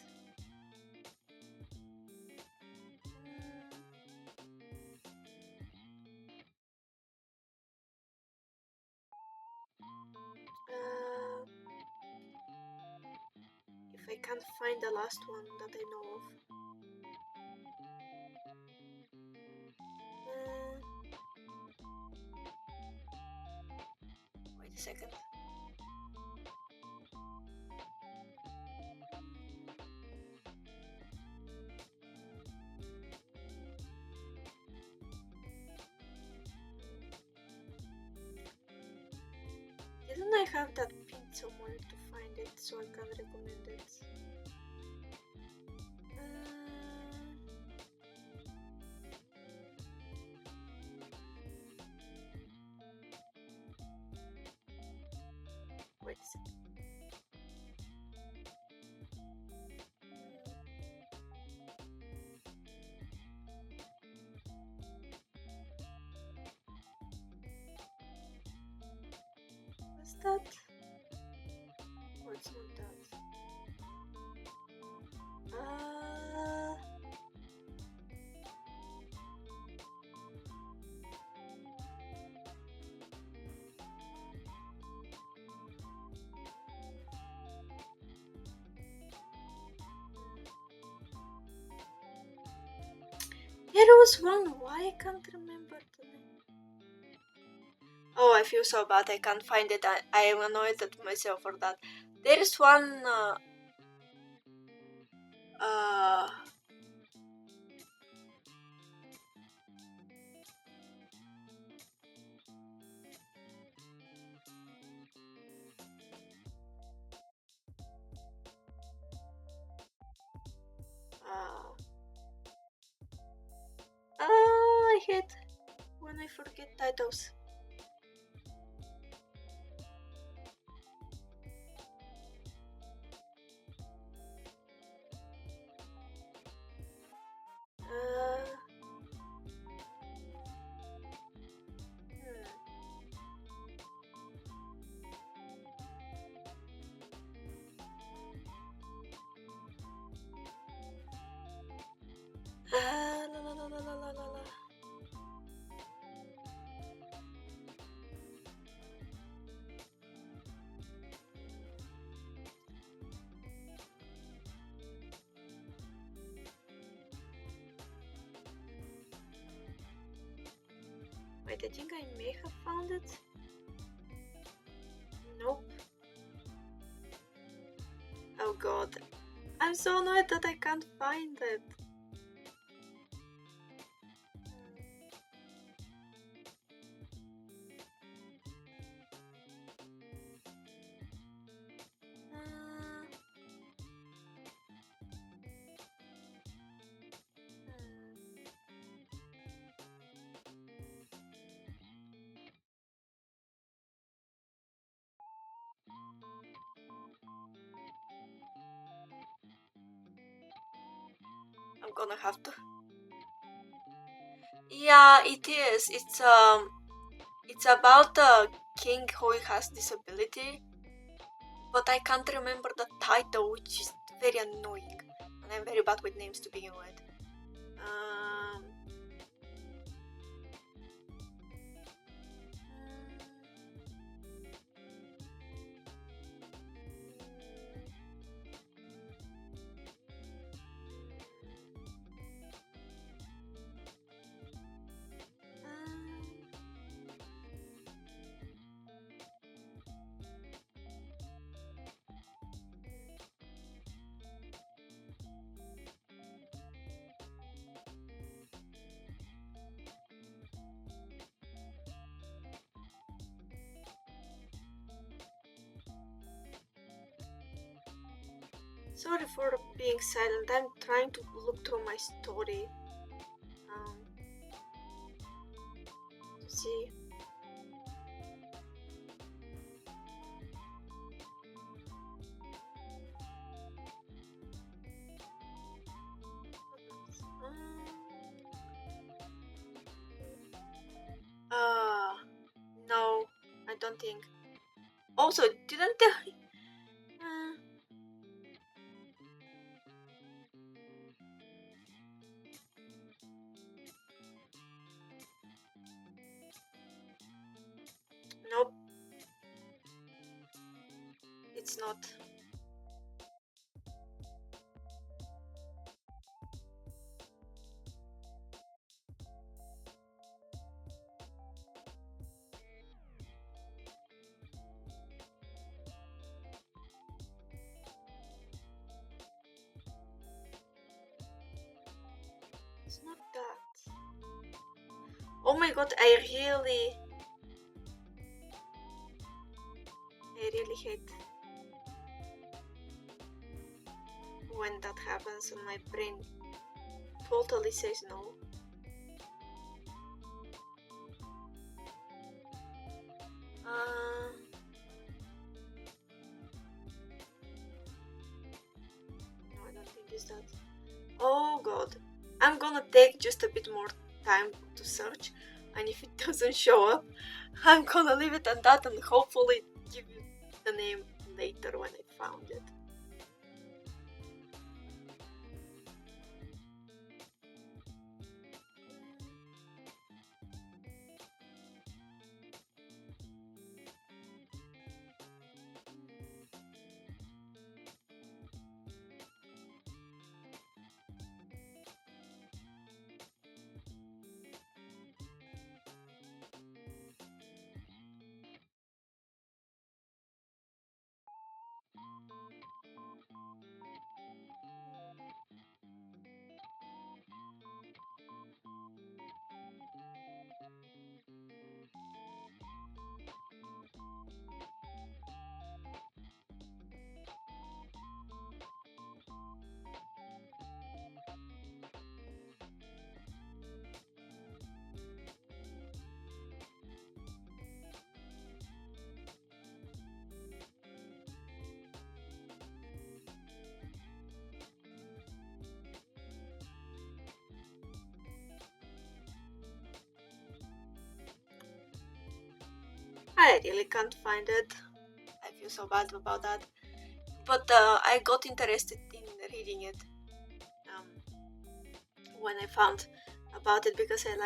If I can't find the last one that I know of. Wait a second. Didn't I have that pin somewhere to find it so I can recommend it? that? Oh, it's not that. Yeah, there was one. Why I can't remember the name. Oh, I feel so bad. I can't find it. I am annoyed at myself for that. There is one. Uh, I hate when I forget titles. La la la la la la la la. Wait, I think I may have found it. Nope. Oh god. I'm so annoyed that I can't find it. I'm gonna have to. Yeah, it is. It's about a king who has disability, but I can't remember the title, which is very annoying. And I'm very bad with names to begin with. Sorry for being silent. I'm trying to look through my story. To see. No, I don't think. Also, didn't they? Nope. It's not. It's not that. Oh my god, I really hate when that happens and my brain totally says no. No, I don't think it's that. Oh god. I'm gonna take just a bit more time to search, and if it doesn't show up, I'm gonna leave it at that, and hopefully give you the name later when I found it. I really can't find it. I feel so bad about that. But I got interested in reading it when I found about it because I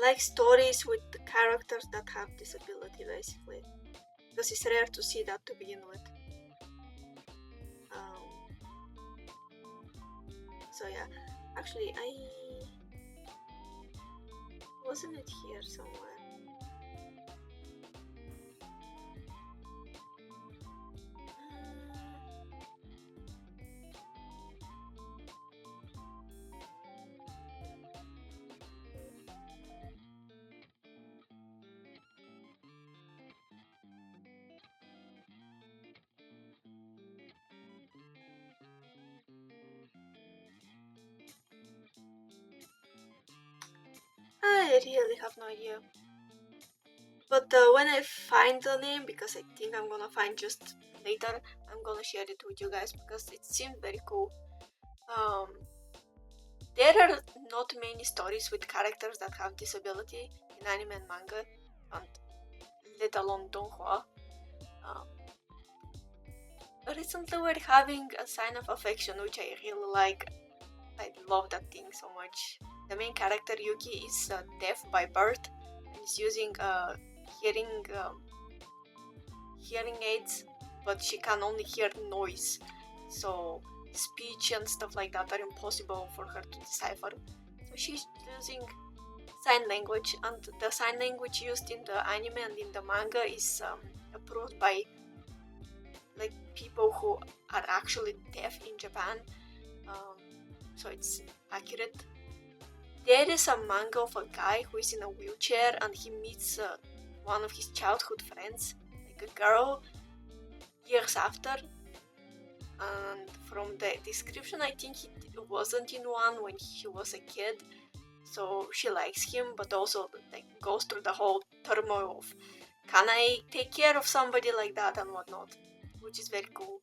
like stories with the characters that have disability, basically, because it's rare to see that to begin with. So yeah, actually, wasn't it here somewhere? I really have no idea. But when I find the name, because I think I'm gonna find just later, I'm gonna share it with you guys because it seemed very cool. There are not many stories with characters that have disability in anime and manga, and let alone donghua. Recently, we're having a sign of affection, which I really like. I love that thing so much. The main character Yuki is deaf by birth and is using hearing hearing aids, but she can only hear noise. So speech and stuff like that are impossible for her to decipher. So she's using sign language, and the sign language used in the anime and in the manga is approved by like people who are actually deaf in Japan. So it's accurate. There is a manga of a guy who is in a wheelchair and he meets one of his childhood friends, like a girl, years after. And from the description, I think he wasn't in one when he was a kid. So she likes him, but also like goes through the whole turmoil of can I take care of somebody like that and whatnot, which is very cool.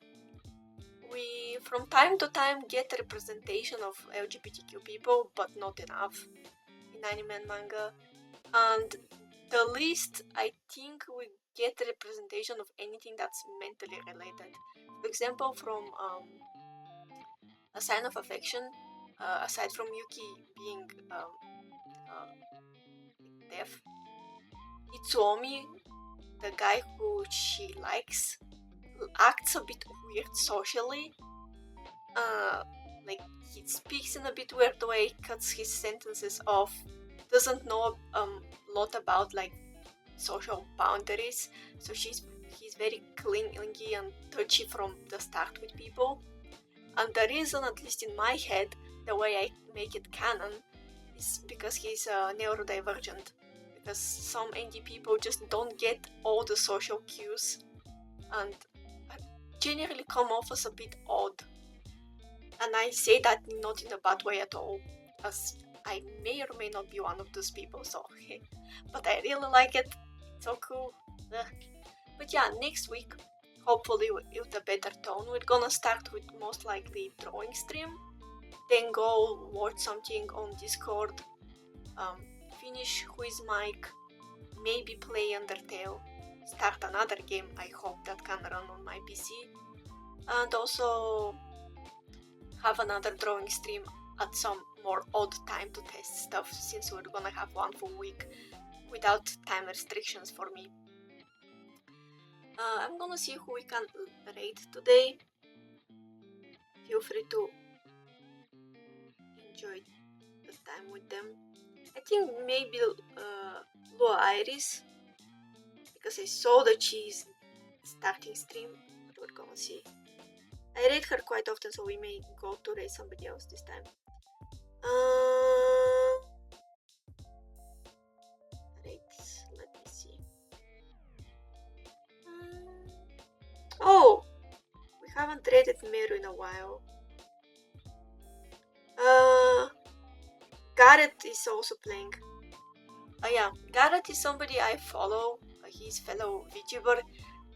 We from time to time get representation of LGBTQ people, but not enough in anime and manga. And the least I think we get representation of anything that's mentally related. For example, from A Sign of Affection, aside from Yuki being uh, deaf, Itsuomi, the guy who she likes, acts a bit weird socially. Like he speaks in a bit weird way, cuts his sentences off, doesn't know a lot about like social boundaries. So he's very clingy and touchy from the start with people. And the reason, at least in my head, the way I make it canon, is because he's neurodivergent. Because some ND people just don't get all the social cues and generally come off as a bit odd. And I say that not in a bad way at all, as I may or may not be one of those people, so but I really like it. It's so cool. Ugh. But yeah, next week, hopefully with a better tone, we're gonna start with most likely drawing stream, then go watch something on Discord, finish Who is Mike, maybe play Undertale, start another game I hope that can run on my PC, and also have another drawing stream at some more odd time to test stuff, since we're gonna have one full week without time restrictions for me. I'm gonna see who we can raid today. Feel free to enjoy the time with them. I think maybe Lua Iris, because I saw that she's starting stream, but we're gonna see. I raid her quite often, so we may go to raid somebody else this time. Raids, let me see. Oh, we haven't raided Meru in a while. Garrett is also playing. Oh yeah, Garrett is somebody I follow. He's fellow Vtuber.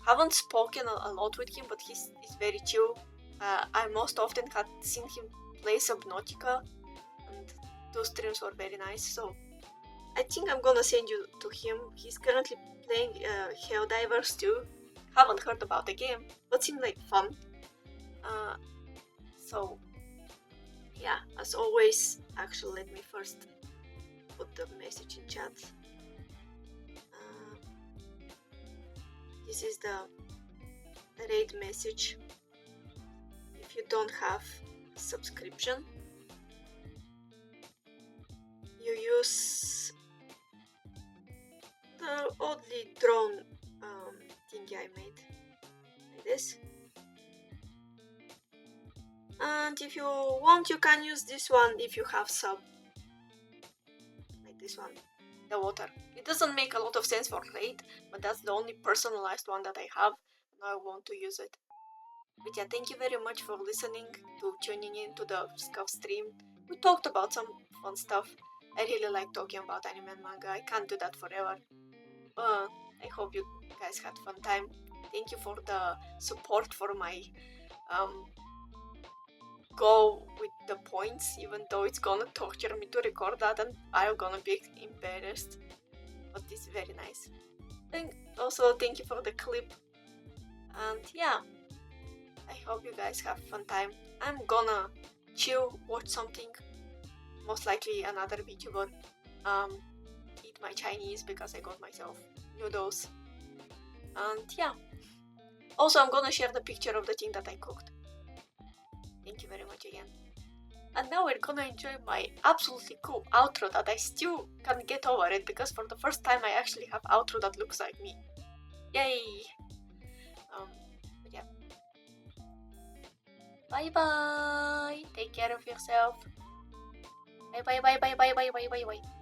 Haven't spoken a lot with him, but he's very chill. I most often had seen him play Subnautica, and those streams were very nice. So I think I'm gonna send you to him. He's currently playing Helldivers too. Haven't heard about the game, but seemed like fun. So yeah, as always, actually let me first put the message in chat. This is the raid message. If you don't have a subscription, you use the oddly drawn thingy I made, like this. And if you want, you can use this one if you have sub, like this one, the water. It doesn't make a lot of sense for raid, but that's the only personalized one that I have, and I want to use it. But yeah, thank you very much for listening to tuning in to the Scuff stream. We talked about some fun stuff. I really like talking about anime and manga. I can't do that forever. I hope you guys had fun time. Thank you for the support for my go with the points, even though it's gonna torture me to record that and I'm gonna be embarrassed. But it's very nice. And also thank you for the clip. And yeah, I hope you guys have fun time. I'm gonna chill, watch something, most likely another VTuber, eat my Chinese because I got myself noodles. And yeah, also I'm gonna share the picture of the thing that I cooked. Thank you very much again. And now we're gonna enjoy my absolutely cool outro that I still can't get over it, because for the first time I actually have outro that looks like me. Yay! But yeah. Bye bye! Take care of yourself. Bye bye bye bye bye bye bye bye bye.